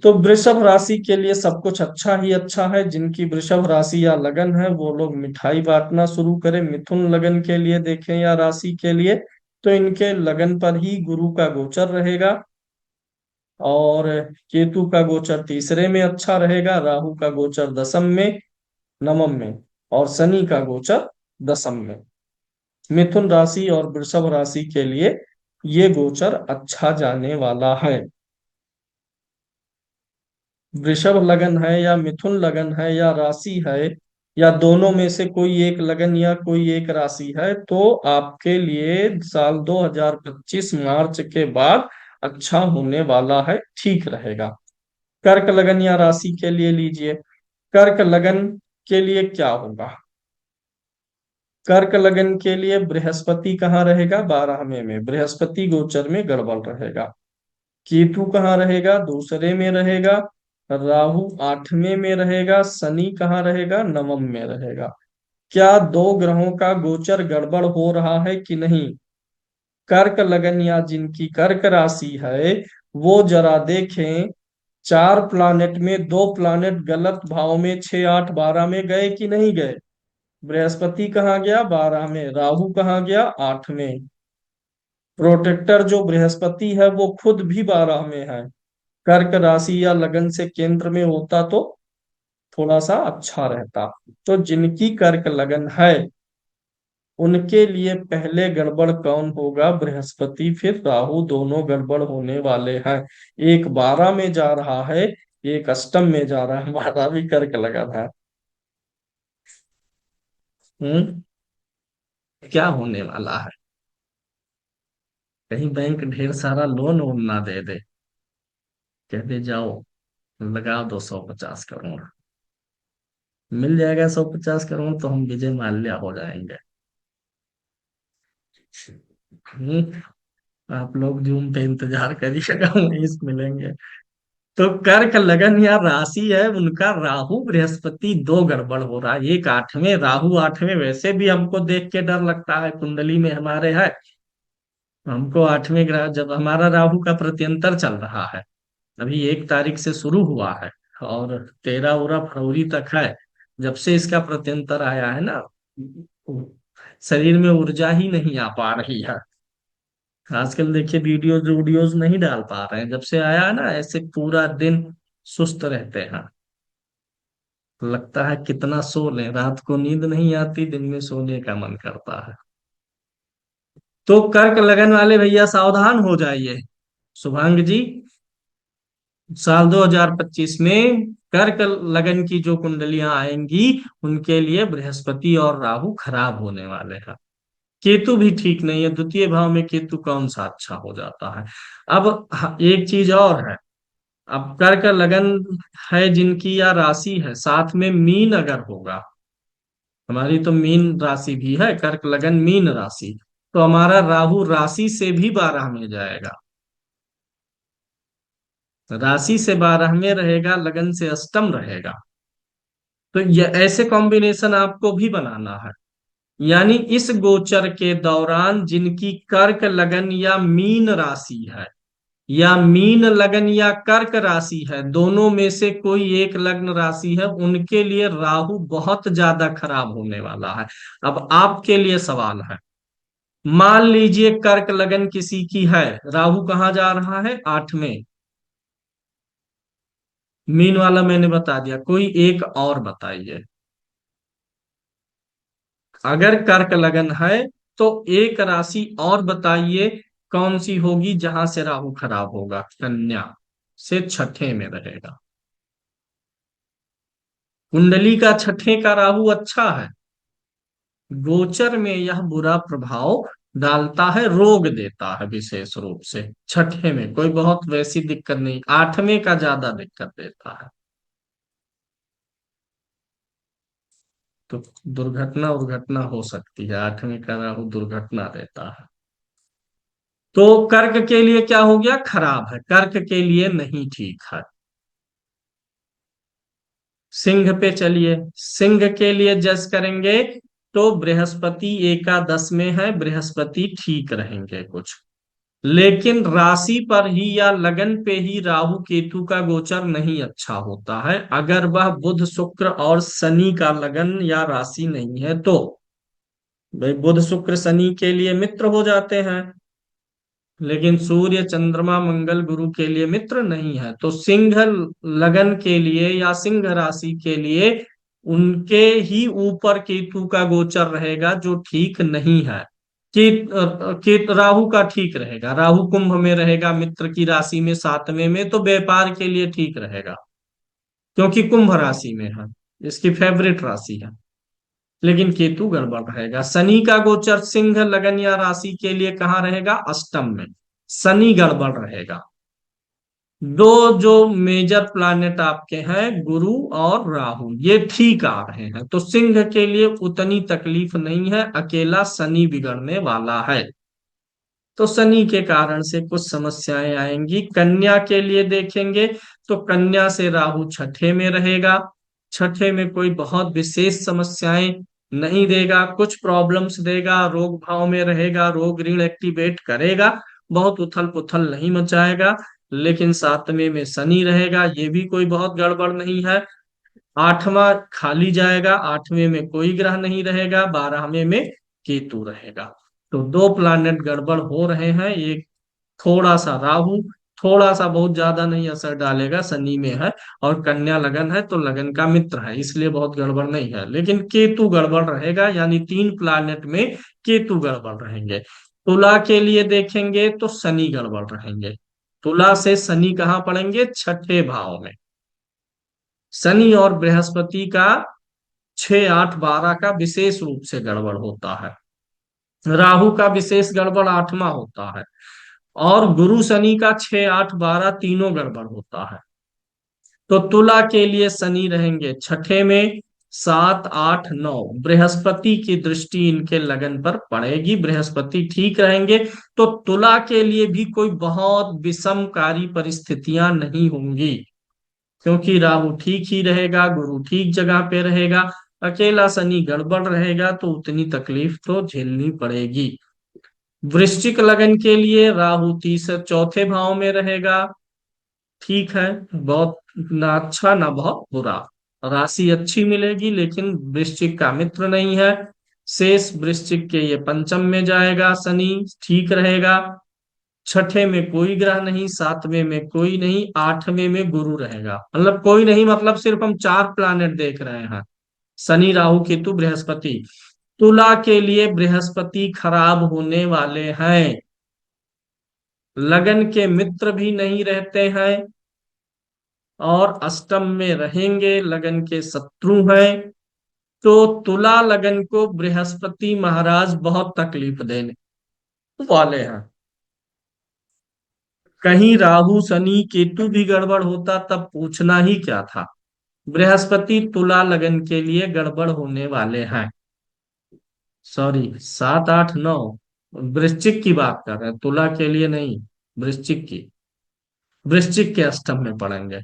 तो वृषभ राशि के लिए सब कुछ अच्छा ही अच्छा है। जिनकी वृषभ राशि या लगन है वो लोग मिठाई बांटना शुरू करें। मिथुन लगन के लिए देखें या राशि के लिए, तो इनके लगन पर ही गुरु का गोचर रहेगा, और केतु का गोचर तीसरे में अच्छा रहेगा, राहु का गोचर दसम में, नवम में, और शनि का गोचर दसम में। मिथुन राशि और वृषभ राशि के लिए ये गोचर अच्छा जाने वाला है। वृषभ लगन है या मिथुन लगन है या राशि है, या दोनों में से कोई एक लगन या कोई एक राशि है, तो आपके लिए साल 2025 मार्च के बाद अच्छा होने वाला है, ठीक रहेगा। कर्क लगन या राशि के लिए लीजिए। कर्क लगन के लिए क्या होगा? कर्क लगन के लिए बृहस्पति कहाँ रहेगा? 12वें में बृहस्पति गोचर में गड़बड़ रहेगा। केतु कहाँ रहेगा? दूसरे में रहेगा। राहु 8वें में रहेगा। शनि कहाँ रहेगा? नवम में रहेगा। क्या दो ग्रहों का गोचर गड़बड़ हो रहा है कि नहीं? कर्क लगन या जिनकी कर्क राशि है वो जरा देखें, 4 प्लानेट में 2 प्लानेट गलत भाव में 6, 8, 12 में गए कि नहीं गए? बृहस्पति कहाँ गया? 12 में। राहु कहाँ गया? 8 में। प्रोटेक्टर जो बृहस्पति है वो खुद भी 12 में है। कर्क राशि या लगन से केंद्र में होता तो थोड़ा सा अच्छा रहता। तो जिनकी कर्क लगन है उनके लिए पहले गड़बड़ कौन होगा? बृहस्पति, फिर राहु, दोनों गड़बड़ होने वाले हैं। एक 12 में जा रहा है, एक अष्टम में जा रहा है, हमारा भी कर्क लगन है। हम्म क्या होने वाला है? कहीं बैंक ढेर सारा लोन वोन ना दे दे, कह दे जाओ लगा दो 150 करोड़। मिल जाएगा 150 करोड़ तो हम विजय माल्या हो जाएंगे। हम्म, आप लोग जून पे इंतजार करिएगा, वहीं से मिलेंगे। तो कर्क लगन या राशि है उनका, राहु बृहस्पति दो गड़बड़ हो रहा है। एक 8वें, राहु 8वें, वैसे भी हमको देख के डर लगता है, कुंडली में हमारे है। हमको 8वें ग्रह, जब हमारा राहु का प्रत्यंतर चल रहा है, अभी 1 तारीख से शुरू हुआ है और 13 फरवरी तक है। जब से इसका प्रत्यंतर आया है ना, शरीर में ऊर्जा ही नहीं आ पा रही है। आजकल देखिए वीडियोज वीडियोज नहीं डाल पा रहे हैं, जब से आया है ना, ऐसे पूरा दिन सुस्त रहते हैं। लगता है कितना सो लें, रात को नींद नहीं आती, दिन में सोने का मन करता है। तो कर्क लगन वाले भैया सावधान हो जाइए। शुभांग जी, साल 2025 में कर्क लगन की जो कुंडलियां आएंगी उनके लिए बृहस्पति और राहु खराब होने वाले हैं। केतु भी ठीक नहीं है, द्वितीय भाव में केतु कौन सा अच्छा हो जाता है। अब एक चीज और है। अब कर्क लगन है जिनकी या राशि है, साथ में मीन अगर होगा, हमारी तो मीन राशि भी है, कर्क लगन मीन राशि, तो हमारा राहु राशि से भी 12 में जाएगा, राशि से 12 में रहेगा, लगन से अष्टम रहेगा। तो ये ऐसे कॉम्बिनेशन आपको भी बनाना है। यानी इस गोचर के दौरान जिनकी कर्क लगन या मीन राशि है, या मीन लगन या कर्क राशि है, दोनों में से कोई एक लग्न राशि है, उनके लिए राहु बहुत ज्यादा खराब होने वाला है। अब आपके लिए सवाल है, मान लीजिए कर्क लगन किसी की है, राहु कहाँ जा रहा है, 8 में। मीन वाला मैंने बता दिया, कोई एक और बताइए। अगर कर्क लगन है तो एक राशि और बताइए, कौन सी होगी जहां से राहु खराब होगा। कन्या से छठे में रहेगा। कुंडली का छठे का राहु अच्छा है, गोचर में यह बुरा प्रभाव डालता है, रोग देता है विशेष रूप से। छठे में कोई बहुत वैसी दिक्कत नहीं, 8वें का ज्यादा दिक्कत देता है। तो दुर्घटना उर्घटना हो सकती है, 8वें का राहु दुर्घटना देता है। तो कर्क के लिए क्या हो गया, खराब है, कर्क के लिए नहीं ठीक है। सिंह पे चलिए, सिंह के लिए जज करेंगे तो बृहस्पति एकादश में है, बृहस्पति ठीक रहेंगे कुछ। लेकिन राशि पर ही या लगन पे ही राहु केतु का गोचर नहीं अच्छा होता है, अगर वह बुध शुक्र और शनि का लगन या राशि नहीं है तो। भाई बुध शुक्र शनि के लिए मित्र हो जाते हैं, लेकिन सूर्य चंद्रमा मंगल गुरु के लिए मित्र नहीं है। तो सिंह लगन के लिए या सिंह राशि के लिए उनके ही ऊपर केतु का गोचर रहेगा, जो ठीक नहीं है। राहु का ठीक रहेगा, राहु कुंभ में रहेगा, मित्र की राशि में 7वें में, तो व्यापार के लिए ठीक रहेगा, क्योंकि कुंभ राशि में है, इसकी फेवरेट राशि है। लेकिन केतु गड़बड़ रहेगा। शनि का गोचर सिंह लगन या राशि के लिए कहाँ रहेगा, अष्टम में। शनि गड़बड़ रहेगा। दो जो मेजर प्लैनेट आपके हैं, गुरु और राहु, ये ठीक आ रहे हैं, तो सिंह के लिए उतनी तकलीफ नहीं है, अकेला शनि बिगड़ने वाला है। तो शनि के कारण से कुछ समस्याएं आएंगी। कन्या के लिए देखेंगे तो कन्या से राहु छठे में रहेगा, छठे में कोई बहुत विशेष समस्याएं नहीं देगा, कुछ प्रॉब्लम्स देगा, रोग भाव में रहेगा, रोग ऋण एक्टिवेट करेगा, बहुत उथल पुथल नहीं मचाएगा। लेकिन 7वें में शनि रहेगा, ये भी कोई बहुत गड़बड़ नहीं है। 8वां खाली जाएगा, 8वें में कोई ग्रह नहीं रहेगा, 12वें में केतु रहेगा। तो दो प्लैनेट गड़बड़ हो रहे हैं। एक थोड़ा सा राहु, थोड़ा सा, बहुत ज्यादा नहीं असर डालेगा, शनि में है, और कन्या लगन है तो लगन का मित्र है, इसलिए बहुत गड़बड़ नहीं है। लेकिन केतु गड़बड़ रहेगा, यानी 3 प्लैनेट में केतु गड़बड़ रहेंगे। तुला के लिए देखेंगे तो शनि गड़बड़ रहेंगे। तुला से शनि कहाँ पड़ेंगे, छठे भाव में। शनि और बृहस्पति का 6 8 12 का विशेष रूप से गड़बड़ होता है, राहु का विशेष गड़बड़ 8वां होता है, और गुरु शनि का 6 8 12 तीनों गड़बड़ होता है। तो तुला के लिए शनि रहेंगे छठे में, 7 8 9 बृहस्पति की दृष्टि इनके लगन पर पड़ेगी, बृहस्पति ठीक रहेंगे। तो तुला के लिए भी कोई बहुत विषमकारी परिस्थितियां नहीं होंगी, क्योंकि राहु ठीक ही रहेगा, गुरु ठीक जगह पे रहेगा, अकेला शनि गड़बड़ रहेगा, तो उतनी तकलीफ तो झेलनी पड़ेगी। वृश्चिक लगन के लिए राहु तीसरे चौथे भाव में रहेगा, ठीक है, बहुत ना अच्छा ना बहुत बुरा, राशि अच्छी मिलेगी, लेकिन वृश्चिक का मित्र नहीं है। शेष वृश्चिक के ये पंचम में जाएगा, शनि ठीक रहेगा, छठे में कोई ग्रह नहीं, 7वें में कोई नहीं, 8वें में गुरु रहेगा। मतलब कोई नहीं, मतलब सिर्फ हम 4 प्लैनेट देख रहे हैं, शनि राहु केतु बृहस्पति। तुला के लिए बृहस्पति खराब होने वाले हैं, लगन के मित्र भी नहीं रहते हैं, और अष्टम में रहेंगे, लगन के शत्रु हैं। तो तुला लगन को बृहस्पति महाराज बहुत तकलीफ देने वाले हैं। कहीं राहु शनि केतु भी गड़बड़ होता तब पूछना ही क्या था। बृहस्पति तुला लगन के लिए गड़बड़ होने वाले हैं। सॉरी, 7 8 9, वृश्चिक की बात कर रहे हैं, तुला के लिए नहीं। वृश्चिक की, वृश्चिक के अष्टम में पढ़ेंगे।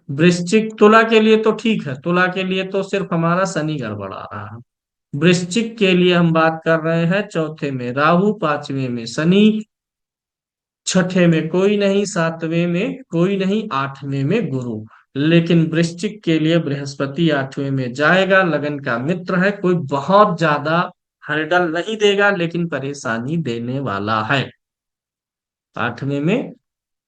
वृश्चिक, तुला के लिए तो ठीक है, तुला के लिए तो सिर्फ हमारा शनि गड़बड़ा रहा है। वृश्चिक के लिए हम बात कर रहे हैं चौथे में राहु, पांचवें में शनि, छठे में कोई नहीं, सातवें में कोई नहीं, आठवें में गुरु। लेकिन वृश्चिक के लिए बृहस्पति आठवें में जाएगा, लगन का मित्र है, कोई बहुत ज्यादा हर्डल नहीं देगा लेकिन परेशानी देने वाला है। आठवें में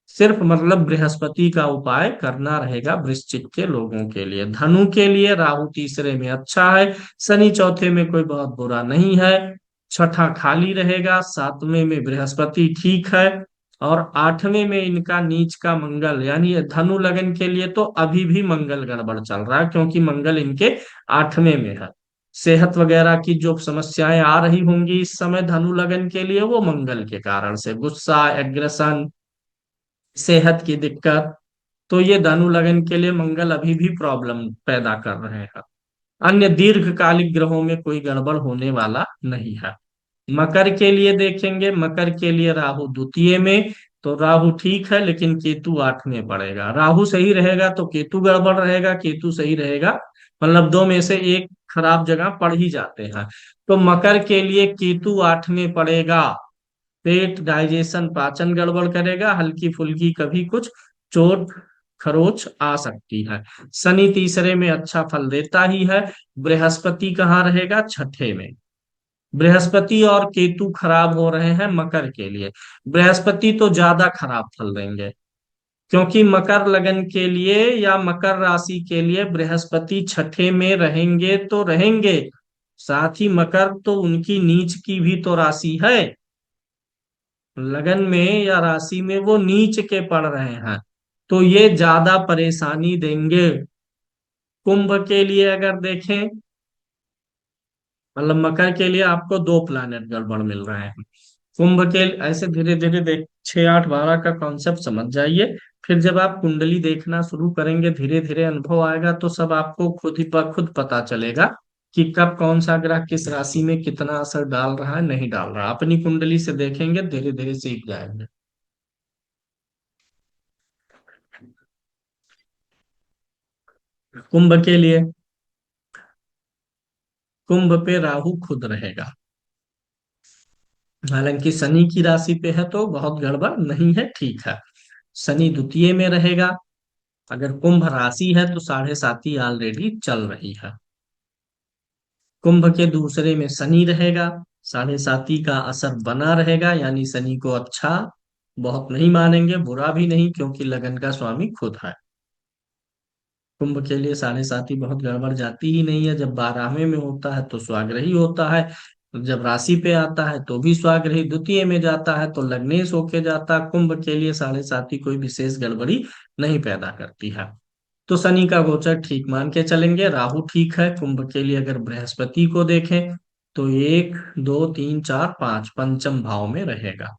सिर्फ मतलब बृहस्पति का उपाय करना रहेगा वृश्चिक के लोगों के लिए। धनु के लिए राहु तीसरे में अच्छा है, शनि चौथे में कोई बहुत बुरा नहीं है, छठा खाली रहेगा, सातवें में बृहस्पति ठीक है, और आठवें में इनका नीच का मंगल, यानी ये धनु लगन के लिए तो अभी भी मंगल गड़बड़ चल रहा है, क्योंकि मंगल इनके आठवें में है। सेहत वगैरह की जो समस्याएं आ रही होंगी इस समय धनु लगन के लिए, वो मंगल के कारण से, गुस्सा, एग्रेशन, सेहत की दिक्कत, तो ये धनु लगन के लिए मंगल अभी भी प्रॉब्लम पैदा कर रहे हैं। अन्य दीर्घकालिक ग्रहों में कोई गड़बड़ होने वाला नहीं है। मकर के लिए देखेंगे, मकर के लिए राहु द्वितीय में, तो राहु ठीक है लेकिन केतु आठवें पड़ेगा। राहु सही रहेगा तो केतु गड़बड़ रहेगा, केतु सही रहेगा, मतलब दो में से एक खराब जगह पड़ ही जाते हैं। तो मकर के लिए केतु आठवें पड़ेगा, पेट, डाइजेशन, पाचन गड़बड़ करेगा, हल्की फुल्की कभी कुछ चोट खरोच आ सकती है। शनि तीसरे में अच्छा फल देता ही है। बृहस्पति कहाँ रहेगा? छठे में। बृहस्पति और केतु खराब हो रहे हैं मकर के लिए। बृहस्पति तो ज्यादा खराब फल देंगे, क्योंकि मकर लगन के लिए या मकर राशि के लिए बृहस्पति छठे में रहेंगे तो रहेंगे, साथ ही मकर तो उनकी नीच की भी तो राशि है, लगन में या राशि में वो नीच के पड़ रहे हैं, तो ये ज्यादा परेशानी देंगे। कुंभ के लिए अगर देखें, मतलब मकर के लिए आपको दो प्लैनेट गड़बड़ मिल रहे हैं। कुंभ के ऐसे धीरे धीरे देख, 6 8 12 का कॉन्सेप्ट समझ जाइए। फिर जब आप कुंडली देखना शुरू करेंगे, धीरे धीरे अनुभव आएगा तो सब आपको खुद ही खुद पता चलेगा कि कब कौन सा ग्रह किस राशि में कितना असर डाल रहा है, नहीं डाल रहा। अपनी कुंडली से देखेंगे, धीरे धीरे सीख जाएंगे। कुंभ के लिए, कुंभ पे राहु खुद रहेगा, हालांकि शनि की राशि पे है तो बहुत गड़बड़ नहीं है, ठीक है। शनि द्वितीय में रहेगा। अगर कुंभ राशि है तो साढ़े साती ऑलरेडी चल रही है। कुंभ के दूसरे में शनि रहेगा, साढ़े साती का असर बना रहेगा, यानी शनि को अच्छा बहुत नहीं मानेंगे, बुरा भी नहीं, क्योंकि लगन का स्वामी खुद है। कुंभ के लिए साढ़े साती बहुत गड़बड़ जाती ही नहीं है। जब 12वें में होता है तो स्वाग्रही होता है, जब राशि पे आता है तो भी स्वाग्रही, द्वितीय में जाता है तो लग्नेश होके जाता है। कुंभ के लिए साढ़े साती कोई विशेष गड़बड़ी नहीं पैदा करती है। तो शनि का गोचर ठीक मान के चलेंगे, राहु ठीक है। कुंभ के लिए अगर बृहस्पति को देखें तो 1 2 3 4 5 पंचम भाव में रहेगा,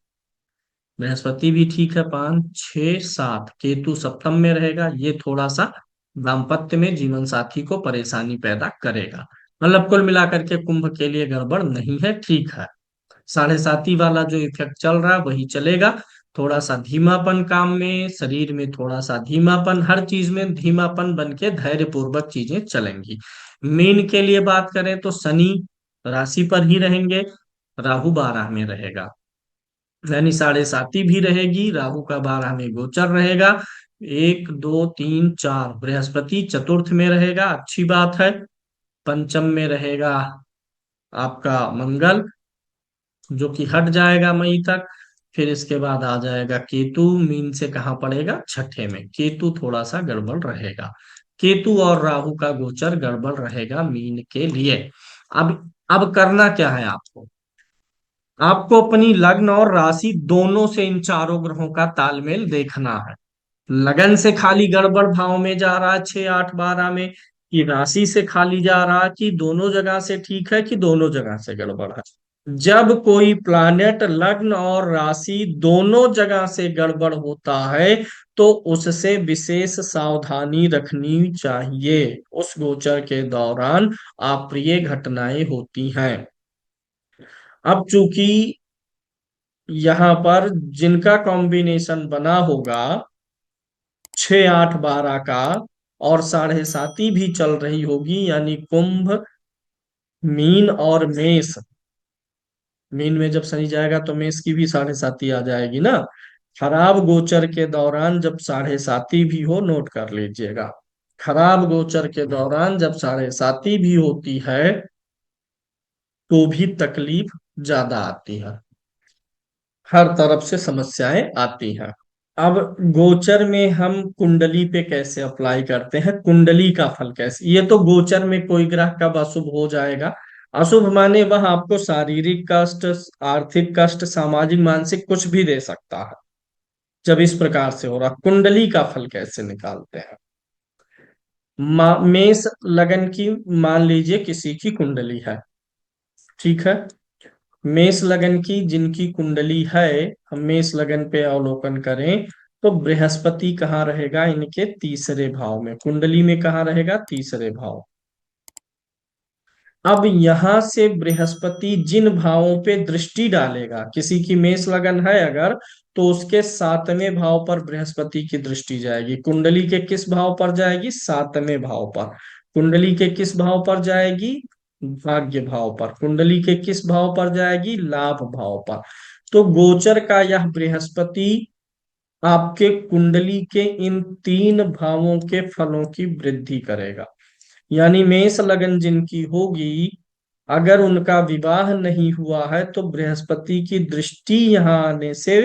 बृहस्पति भी ठीक है, 5 6 7। केतु सप्तम में रहेगा, ये थोड़ा सा दाम्पत्य में जीवन साथी को परेशानी पैदा करेगा। मतलब कुल मिलाकर के कुंभ के लिए गड़बड़ नहीं है, ठीक है। साढ़े साती वाला जो इफेक्ट चल रहा है वही चलेगा। थोड़ा सा धीमापन काम में, शरीर में थोड़ा सा धीमापन, हर चीज में धीमापन बन के धैर्य पूर्वक चीजें चलेंगी। मीन के लिए बात करें तो शनि राशि पर ही रहेंगे, राहु 12 में रहेगा, यानी साढ़े साती भी रहेगी, राहु का 12 में गोचर रहेगा। 1 2 3 4 बृहस्पति चतुर्थ में रहेगा, अच्छी बात है। पंचम में रहेगा आपका मंगल, जो कि हट जाएगा मई तक। फिर इसके बाद आ जाएगा केतु, मीन से कहाँ पड़ेगा? छठे में। केतु थोड़ा सा गड़बड़ रहेगा, केतु और राहु का गोचर गड़बड़ रहेगा मीन के लिए। अब करना क्या है आपको? आपको अपनी लग्न और राशि दोनों से इन चारों ग्रहों का तालमेल देखना है। लगन से खाली गड़बड़ भाव में जा रहा है 6 8 12 में, कि राशि से खाली जा रहा है, कि दोनों जगह से ठीक है, कि दोनों जगह से गड़बड़ है। जब कोई प्लैनेट लग्न और राशि दोनों जगह से गड़बड़ होता है तो उससे विशेष सावधानी रखनी चाहिए। उस गोचर के दौरान अप्रिय घटनाएं होती हैं। अब चूंकि यहां पर जिनका कॉम्बिनेशन बना होगा 6 8 12 का, और 7.5 भी चल रही होगी, यानी कुंभ, मीन और मेष। मीन में जब शनि जाएगा तो मेष की भी 7.5 आ जाएगी ना। खराब गोचर के दौरान जब 7.5 भी हो, नोट कर लीजिएगा, खराब गोचर के दौरान जब 7.5 भी होती है तो भी तकलीफ ज्यादा आती है, हर तरफ से समस्याएं आती हैं। अब गोचर में हम कुंडली पे कैसे अप्लाई करते हैं, कुंडली का फल कैसे, ये तो गोचर में कोई ग्रह कब अशुभ हो जाएगा, अशुभ माने वह आपको शारीरिक कष्ट, आर्थिक कष्ट, सामाजिक मानसिक कुछ भी दे सकता है। जब इस प्रकार से हो रहा, कुंडली का फल कैसे निकालते हैं। मेष लगन की, मान लीजिए किसी की कुंडली है, ठीक है, मेष लगन की जिनकी कुंडली है, हम मेष लगन पे अवलोकन करें तो बृहस्पति कहाँ रहेगा, इनके तीसरे भाव में, कुंडली में कहाँ रहेगा, तीसरे भाव। अब यहां से बृहस्पति जिन भावों पे दृष्टि डालेगा, किसी की मेष लगन है अगर, तो उसके 7वें भाव पर बृहस्पति की दृष्टि जाएगी। कुंडली के किस भाव पर जाएगी, 7वें भाव पर। कुंडली के किस भाव पर जाएगी, भाग्य भाव पर। कुंडली के किस भाव पर जाएगी, लाभ भाव पर। तो गोचर का यह बृहस्पति आपके कुंडली के इन 3 भावों के फलों की वृद्धि करेगा। यानी मेष लगन जिनकी होगी, अगर उनका विवाह नहीं हुआ है तो बृहस्पति की दृष्टि यहाँ आने से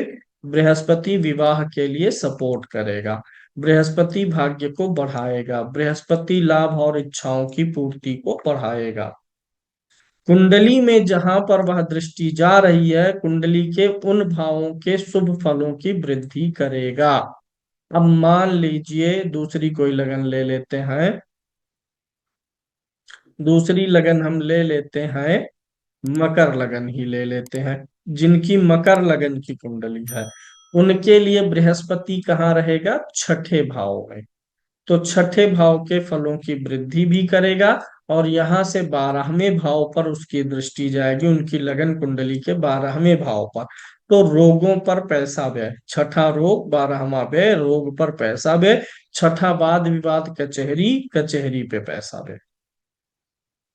बृहस्पति विवाह के लिए सपोर्ट करेगा, बृहस्पति भाग्य को बढ़ाएगा, बृहस्पति लाभ और इच्छाओं की पूर्ति को बढ़ाएगा। कुंडली में जहां पर वह दृष्टि जा रही है, कुंडली के उन भावों के शुभ फलों की वृद्धि करेगा। अब मान लीजिए दूसरी कोई लगन ले लेते हैं, दूसरी लगन हम ले लेते हैं, मकर लगन ही ले लेते हैं। जिनकी मकर लगन की कुंडली है, उनके लिए बृहस्पति कहाँ रहेगा, छठे भाव में। तो छठे भाव के फलों की वृद्धि भी करेगा, और यहां से 12वें भाव पर उसकी दृष्टि जाएगी, उनकी लगन कुंडली के 12वें भाव पर। तो रोगों पर पैसा व्यय, छठा रोग 12वां व्यय, रोग पर पैसा व्यय, छठा वाद विवाद कचहरी, कचहरी पे पैसा व्यय।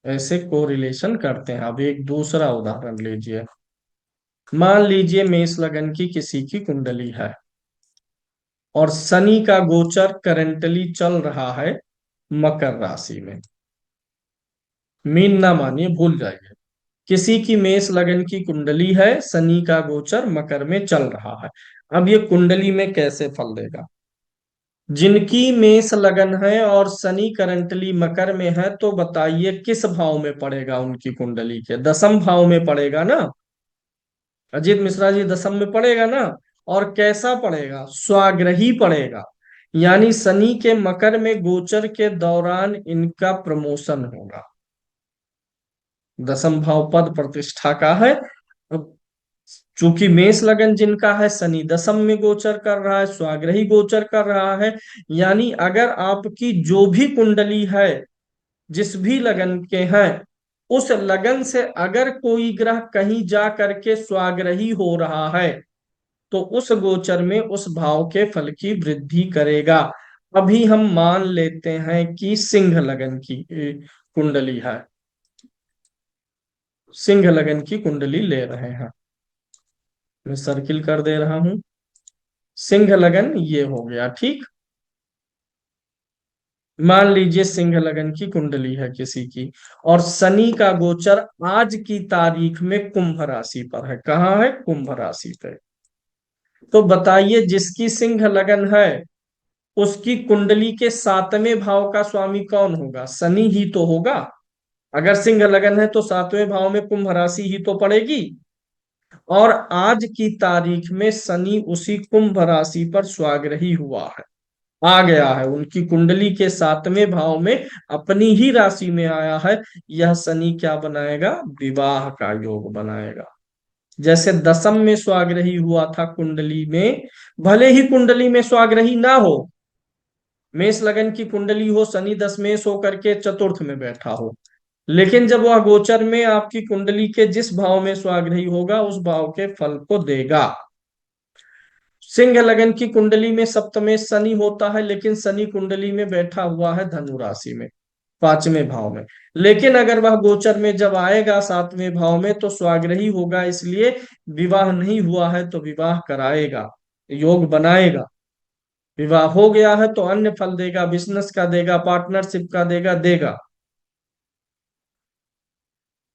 ऐसे कोरिलेशन करते हैं। अब एक दूसरा उदाहरण लीजिए, मान लीजिए मेष लगन की किसी की कुंडली है और शनि का गोचर करंटली चल रहा है मकर राशि में। मीन ना मानिए, भूल जाइए। किसी की मेष लगन की कुंडली है, शनि का गोचर मकर में चल रहा है। अब ये कुंडली में कैसे फल देगा, जिनकी मेष लगन है और शनि करंटली मकर में है, तो बताइए किस भाव में पड़ेगा, उनकी कुंडली के 10म भाव में पड़ेगा ना। अजीत मिश्रा जी, 10म में पड़ेगा ना। और कैसा पड़ेगा, स्वाग्रही पड़ेगा। यानी शनि के मकर में गोचर के दौरान इनका प्रमोशन होगा। 10म भाव पद प्रतिष्ठा का है। अब चूंकि मेष लगन जिनका है, शनि 10म में गोचर कर रहा है, स्वाग्रही गोचर कर रहा है। यानी अगर आपकी जो भी कुंडली है, जिस भी लगन के हैं, उस लगन से अगर कोई ग्रह कहीं जा करके स्वाग्रही हो रहा है, तो उस गोचर में उस भाव के फल की वृद्धि करेगा। अभी हम मान लेते हैं कि सिंह लगन की कुंडली है, सिंह लगन की कुंडली ले रहे हैं, मैं सर्किल कर दे रहा हूं। सिंह लगन ये हो गया, ठीक। मान लीजिए सिंह लगन की कुंडली है किसी की, और शनि का गोचर आज की तारीख में कुंभ राशि पर है। कहाँ है, कुंभ राशि पे। तो बताइए जिसकी सिंह लगन है, उसकी कुंडली के 7वें भाव का स्वामी कौन होगा, शनि ही तो होगा। अगर सिंह लगन है तो 7वें भाव में कुंभ राशि ही तो पड़ेगी। और आज की तारीख में शनि उसी कुंभ राशि पर स्वाग्रही हुआ है, आ गया है उनकी कुंडली के 7वें भाव में, अपनी ही राशि में आया है। यह शनि क्या बनाएगा, विवाह का योग बनाएगा। जैसे 10म में स्वाग्रही हुआ था कुंडली में, भले ही कुंडली में स्वाग्रही ना हो, मेष लगन की कुंडली हो, शनि 10मेश होकर के चतुर्थ में बैठा हो, लेकिन जब वह गोचर में आपकी कुंडली के जिस भाव में स्वाग्रही होगा उस भाव के फल को देगा। सिंह लगन की कुंडली में सप्तमेश शनि होता है, लेकिन शनि कुंडली में बैठा हुआ है धनु राशि में, पांचवें भाव में। लेकिन अगर वह गोचर में जब आएगा सातवें भाव में तो स्वाग्रही होगा, इसलिए विवाह नहीं हुआ है तो विवाह कराएगा, योग बनाएगा। विवाह हो गया है तो अन्य फल देगा, बिजनेस का देगा, पार्टनरशिप का देगा, देगा।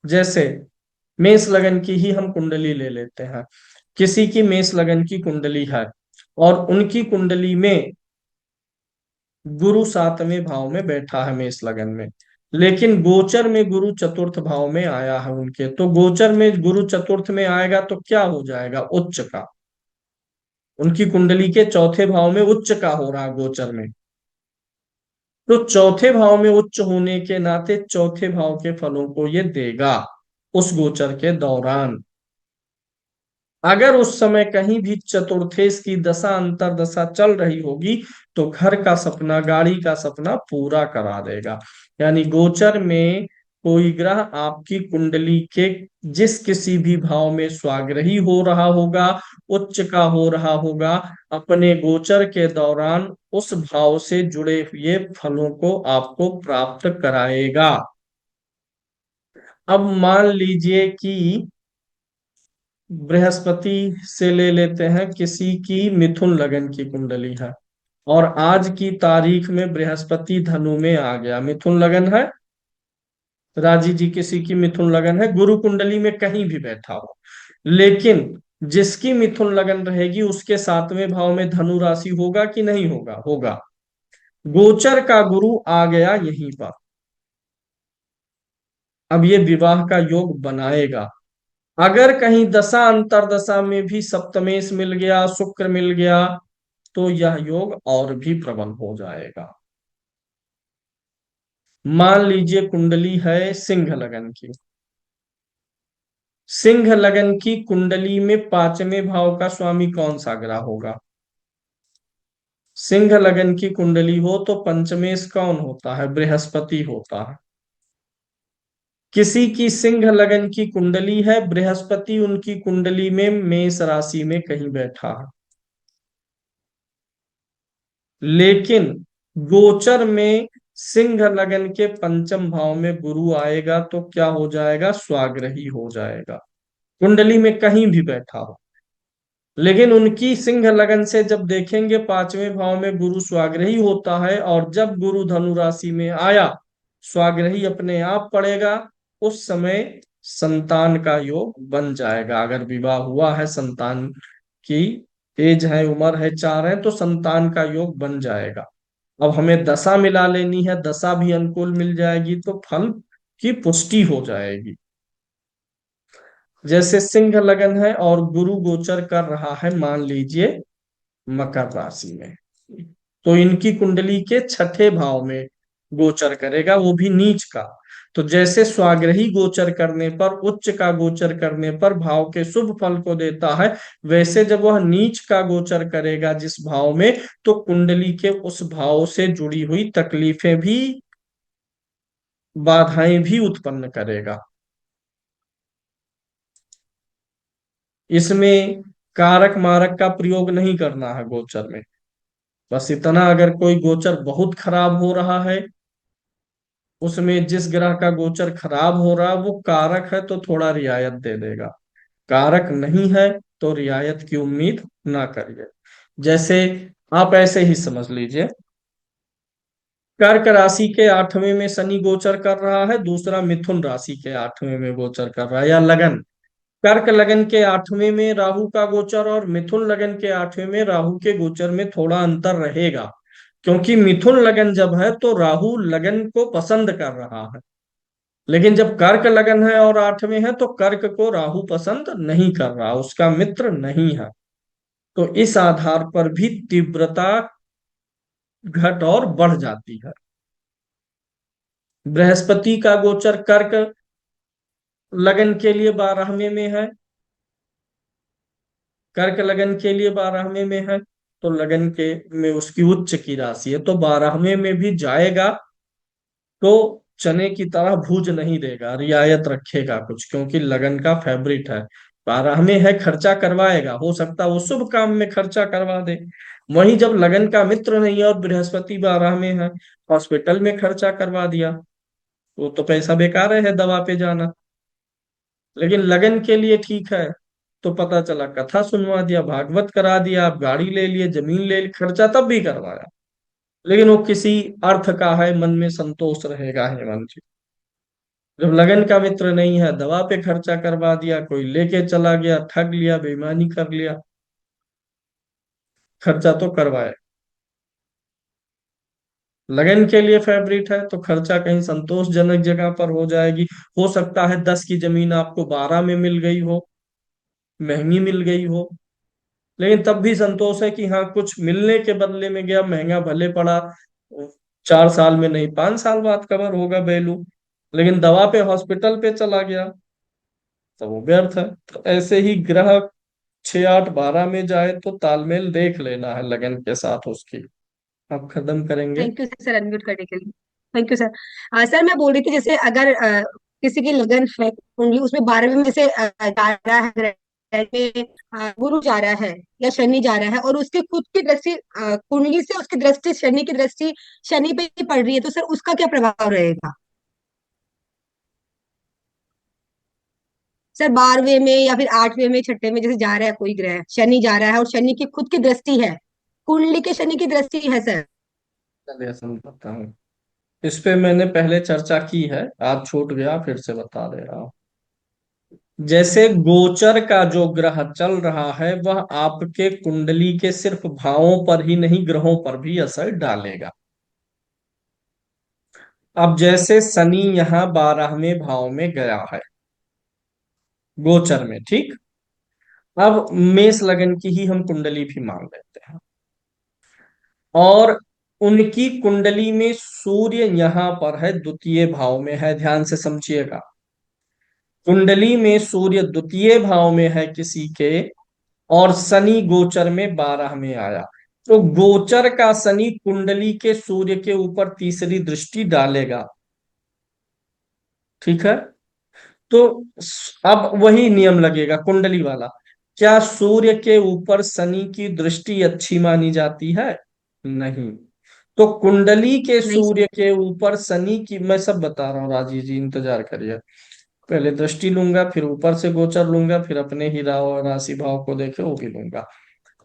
जैसे मेष लगन की ही हम कुंडली ले लेते हैं। किसी की मेष लगन की कुंडली है और उनकी कुंडली में गुरु सातवें भाव में बैठा है मेष लगन में, लेकिन गोचर में गुरु चतुर्थ भाव में आया है उनके, तो गोचर में गुरु चतुर्थ में आएगा तो क्या हो जाएगा, उच्च का। उनकी कुंडली के चौथे भाव में उच्च का हो रहा है गोचर में, तो चौथे भाव में उच्च होने के नाते चौथे भाव के फलों को ये देगा उस गोचर के दौरान। अगर उस समय कहीं भी चतुर्थेश की दशा अंतर दशा चल रही होगी तो घर का सपना, गाड़ी का सपना पूरा करा देगा। यानी गोचर में कोई ग्रह आपकी कुंडली के जिस किसी भी भाव में स्वाग्रही हो रहा होगा, उच्च का हो रहा होगा, अपने गोचर के दौरान उस भाव से जुड़े हुए फलों को आपको प्राप्त कराएगा। अब मान लीजिए कि बृहस्पति से ले लेते हैं, किसी की मिथुन लगन की कुंडली है और आज की तारीख में बृहस्पति धनु में आ गया, मिथुन लगन है, राजी जी किसी की मिथुन लगन है, गुरु कुंडली में कहीं भी बैठा हो, लेकिन जिसकी मिथुन लगन रहेगी उसके सातवें भाव में धनु राशि होगा कि नहीं होगा, होगा। गोचर का गुरु आ गया यहीं पर, अब ये विवाह का योग बनाएगा। अगर कहीं दशा अंतर दशा में भी सप्तमेश मिल गया, शुक्र मिल गया, तो यह योग और भी प्रबल हो जाएगा। मान लीजिए कुंडली है सिंह लगन की, सिंह लगन की कुंडली में पांचवें भाव का स्वामी कौन सा ग्रह होगा, सिंह लगन की कुंडली हो तो पंचमेश कौन होता है, बृहस्पति होता है। किसी की सिंह लगन की कुंडली है, बृहस्पति उनकी कुंडली में मेष राशि में कहीं बैठा है, लेकिन गोचर में सिंह लगन के पंचम भाव में गुरु आएगा तो क्या हो जाएगा, स्वाग्रही हो जाएगा, कुंडली में कहीं भी बैठा हो। लेकिन उनकी सिंह लगन से जब देखेंगे पांचवें भाव में गुरु स्वाग्रही होता है, और जब गुरु धनु राशि में आया स्वाग्रही अपने आप पड़ेगा, उस समय संतान का योग बन जाएगा। अगर विवाह हुआ है, संतान की एज है, उम्र है, चार है, तो संतान का योग बन जाएगा। अब हमें दशा मिला लेनी है, दशा भी अनुकूल मिल जाएगी तो फल की पुष्टि हो जाएगी। जैसे सिंह लगन है और गुरु गोचर कर रहा है मान लीजिए मकर राशि में, तो इनकी कुंडली के छठे भाव में गोचर करेगा, वो भी नीच का। तो जैसे स्वाग्रही गोचर करने पर, उच्च का गोचर करने पर भाव के शुभ फल को देता है, वैसे जब वह नीच का गोचर करेगा जिस भाव में, तो कुंडली के उस भाव से जुड़ी हुई तकलीफें भी, बाधाएं भी उत्पन्न करेगा। इसमें कारक मारक का प्रयोग नहीं करना है गोचर में, बस इतना, अगर कोई गोचर बहुत खराब हो रहा है, उसमें जिस ग्रह का गोचर खराब हो रहा है वो कारक है तो थोड़ा रियायत दे देगा, कारक नहीं है तो रियायत की उम्मीद ना करिए। जैसे आप ऐसे ही समझ लीजिए, कर्क राशि के आठवें में शनि गोचर कर रहा है, दूसरा मिथुन राशि के आठवें में गोचर कर रहा है, या लगन, कर्क लगन के आठवें में राहु का गोचर और मिथुन लगन के आठवें में राहु के गोचर में थोड़ा अंतर रहेगा, क्योंकि मिथुन लगन जब है तो राहु लगन को पसंद कर रहा है, लेकिन जब कर्क लगन है और आठवें है तो कर्क को राहु पसंद नहीं कर रहा, उसका मित्र नहीं है। तो इस आधार पर भी तीव्रता घट और बढ़ जाती है। बृहस्पति का गोचर कर्क लगन के लिए 12वें में है, कर्क लगन के लिए 12वें में है, तो लगन के में उसकी उच्च की राशि है, तो 12वें में भी जाएगा तो चने की तरह भूज नहीं देगा, रियायत रखेगा कुछ, क्योंकि लगन का फेवरिट है। 12 में है, खर्चा करवाएगा, हो सकता है वो शुभ काम में खर्चा करवा दे। वहीं जब लगन का मित्र नहीं है और बृहस्पति 12 में है, हॉस्पिटल में खर्चा करवा दिया, वो तो पैसा बेकार है दवा पे जाना। लेकिन लगन के लिए ठीक है, तो पता चला कथा सुनवा दिया, भागवत करा दिया, आप गाड़ी ले लिए, जमीन ले ली, खर्चा तब भी करवाया, लेकिन वो किसी अर्थ का है, मन में संतोष रहेगा हेमंत जी। जब लगन का मित्र नहीं है, दवा पे खर्चा करवा दिया, कोई लेके चला गया, ठग लिया, बेईमानी कर लिया, खर्चा तो करवाया। लगन के लिए फेवरेट है तो खर्चा कहीं संतोषजनक जगह पर हो जाएगी। हो सकता है 10 की जमीन आपको 12 में मिल गई हो, महंगी मिल गई हो, लेकिन तब भी संतोष है कि हाँ, कुछ मिलने के बदले में गया, महंगा भले पड़ा, 4 साल में नहीं 5 साल बाद कवर होगा वैल्यू, लेकिन दवा पे हॉस्पिटल पे चला गया तो वो व्यर्थ है। तो ऐसे ही ग्रह 6 8 12 में जाए तो तालमेल देख लेना है लगन के साथ उसकी। अब खत्म करेंगे। थैंक यू सर अनम्यूट करने के लिए। Thank you sir. सर मैं बोल रही थी, जैसे अगर किसी की लगन है कुंडली, उसमें 12वें में से जा रहा है ग्रह में, गुरु जा रहा है या शनि जा रहा है, और उसकी खुद की दृष्टि कुंडली से उसकी दृष्टि, शनि की दृष्टि शनि पे ही पड़ रही है, तो सर उसका क्या प्रभाव रहेगा? सर 12वें में या फिर 8वें में, छठे में जैसे जा रहा है कोई ग्रह, शनि जा रहा है और शनि की खुद की दृष्टि है, कुंडली के शनि की दृष्टि है सर। चलिए समझता हूँ। इस पे मैंने पहले चर्चा की है, आज छूट गया, फिर से बता दे रहा हूँ। जैसे गोचर का जो ग्रह चल रहा है वह आपके कुंडली के सिर्फ भावों पर ही नहीं, ग्रहों पर भी असर डालेगा। अब जैसे शनि यहाँ 12वें भाव में गया है गोचर में, ठीक। अब मेष लगन की ही हम कुंडली भी मान लेते हैं, और उनकी कुंडली में सूर्य यहाँ पर है, द्वितीय भाव में है, ध्यान से समझिएगा। कुंडली में सूर्य द्वितीय भाव में है किसी के, और शनि गोचर में 12 में आया, तो गोचर का शनि कुंडली के सूर्य के ऊपर तीसरी दृष्टि डालेगा, ठीक है। तो अब वही नियम लगेगा कुंडली वाला। क्या सूर्य के ऊपर शनि की दृष्टि अच्छी मानी जाती है? नहीं। तो कुंडली के नहीं सर। सूर्य के ऊपर शनि की, मैं सब बता रहा हूँ राजीव जी, इंतजार करिए। पहले दृष्टि लूंगा, फिर ऊपर से गोचर लूंगा, फिर अपने ही राशि भाव को देखे वो भी लूंगा।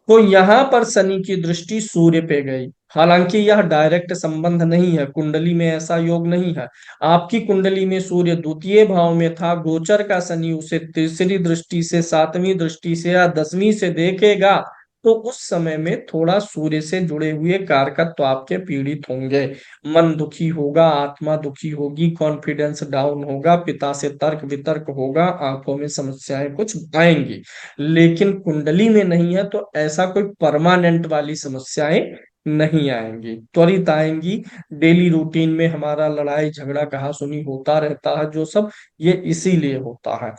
तो यहाँ पर शनि की दृष्टि सूर्य पे गई, हालांकि यह डायरेक्ट संबंध नहीं है, कुंडली में ऐसा योग नहीं है। आपकी कुंडली में सूर्य द्वितीय भाव में था, गोचर का शनि उसे तीसरी दृष्टि से, 7वीं दृष्टि से या 10वीं से देखेगा, तो उस समय में थोड़ा सूर्य से जुड़े हुए कारकत्व आपके पीड़ित होंगे। मन दुखी होगा, आत्मा दुखी होगी, कॉन्फिडेंस डाउन होगा, पिता से तर्क वितर्क होगा, आंखों में समस्याएं कुछ आएंगी। लेकिन कुंडली में नहीं है तो ऐसा कोई परमानेंट वाली समस्याएं नहीं आएंगी, त्वरित आएंगी। डेली रूटीन में हमारा लड़ाई झगड़ा कहा सुनी होता रहता है जो सब, ये इसीलिए होता है।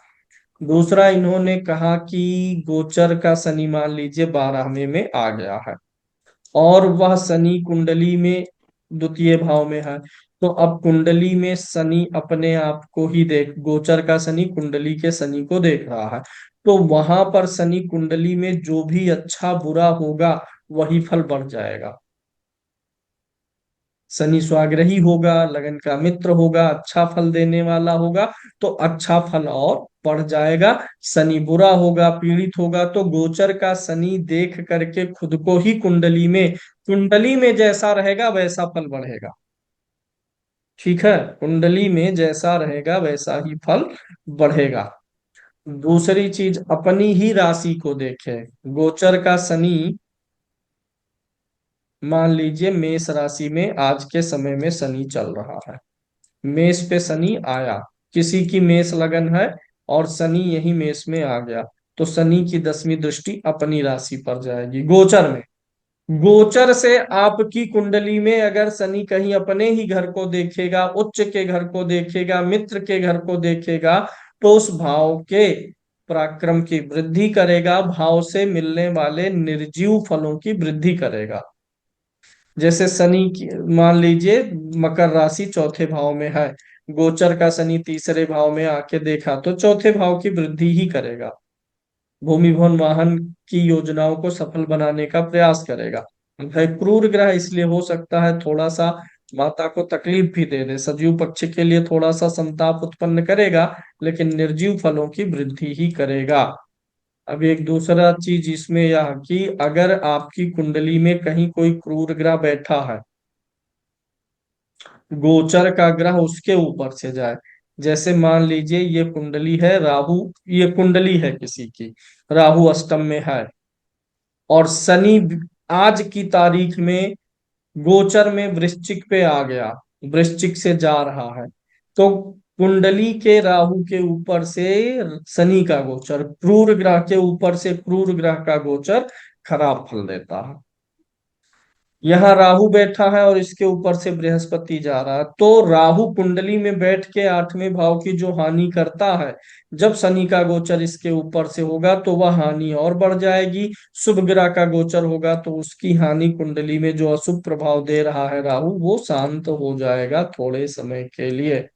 दूसरा इन्होंने कहा कि गोचर का शनि मान लीजिए 12वें में आ गया है, और वह शनि कुंडली में द्वितीय भाव में है, तो अब कुंडली में शनि अपने आप को ही देख, गोचर का शनि कुंडली के शनि को देख रहा है, तो वहां पर शनि कुंडली में जो भी अच्छा बुरा होगा वही फल बढ़ जाएगा। शनि स्वाग्रही होगा, लगन का मित्र होगा, अच्छा फल देने वाला होगा, तो अच्छा फल और बढ़ जाएगा। शनि बुरा होगा, पीड़ित होगा, तो गोचर का शनि देख करके खुद को ही कुंडली में जैसा रहेगा वैसा फल बढ़ेगा, ठीक है। कुंडली में जैसा रहेगा वैसा ही फल बढ़ेगा। दूसरी चीज, अपनी ही राशि को देखे। गोचर का शनि मान लीजिए मेष राशि में आज के समय में शनि चल रहा है, मेष पे शनि आया, किसी की मेष लगन है और शनि यही मेष में आ गया, तो शनि की 10वीं दृष्टि अपनी राशि पर जाएगी गोचर में। गोचर से आपकी कुंडली में अगर शनि कहीं अपने ही घर को देखेगा, उच्च के घर को देखेगा, मित्र के घर को देखेगा, तो उस भाव के पराक्रम की वृद्धि करेगा, भाव से मिलने वाले निर्जीव फलों की वृद्धि करेगा। जैसे शनि की, मान लीजिए मकर राशि चौथे भाव में है, गोचर का शनि तीसरे भाव में आके देखा तो चौथे भाव की वृद्धि ही करेगा, भूमि भवन वाहन की योजनाओं को सफल बनाने का प्रयास करेगा। है क्रूर ग्रह, इसलिए हो सकता है थोड़ा सा माता को तकलीफ भी दे दे, सजीव पक्ष के लिए थोड़ा सा संताप उत्पन्न करेगा, लेकिन निर्जीव फलों की वृद्धि ही करेगा। अब एक दूसरा चीज इसमें यह कि अगर आपकी कुंडली में कहीं कोई क्रूर ग्रह बैठा है, गोचर का ग्रह उसके ऊपर से जाए, जैसे मान लीजिए ये कुंडली है राहु, ये कुंडली है किसी की, राहु अष्टम में है और शनि आज की तारीख में गोचर में वृश्चिक पे आ गया, वृश्चिक से जा रहा है, तो कुंडली के राहु के ऊपर से शनि का गोचर, क्रूर ग्रह के ऊपर से क्रूर ग्रह का गोचर खराब फल देता है। यहाँ राहु बैठा है और इसके ऊपर से बृहस्पति जा रहा है, तो राहु कुंडली में बैठ के आठवें भाव की जो हानि करता है, जब शनि का गोचर इसके ऊपर से होगा तो वह हानि और बढ़ जाएगी। शुभ ग्रह का गोचर होगा तो उसकी हानि, कुंडली में जो अशुभ प्रभाव दे रहा है राहु, वो शांत हो जाएगा थोड़े समय के लिए।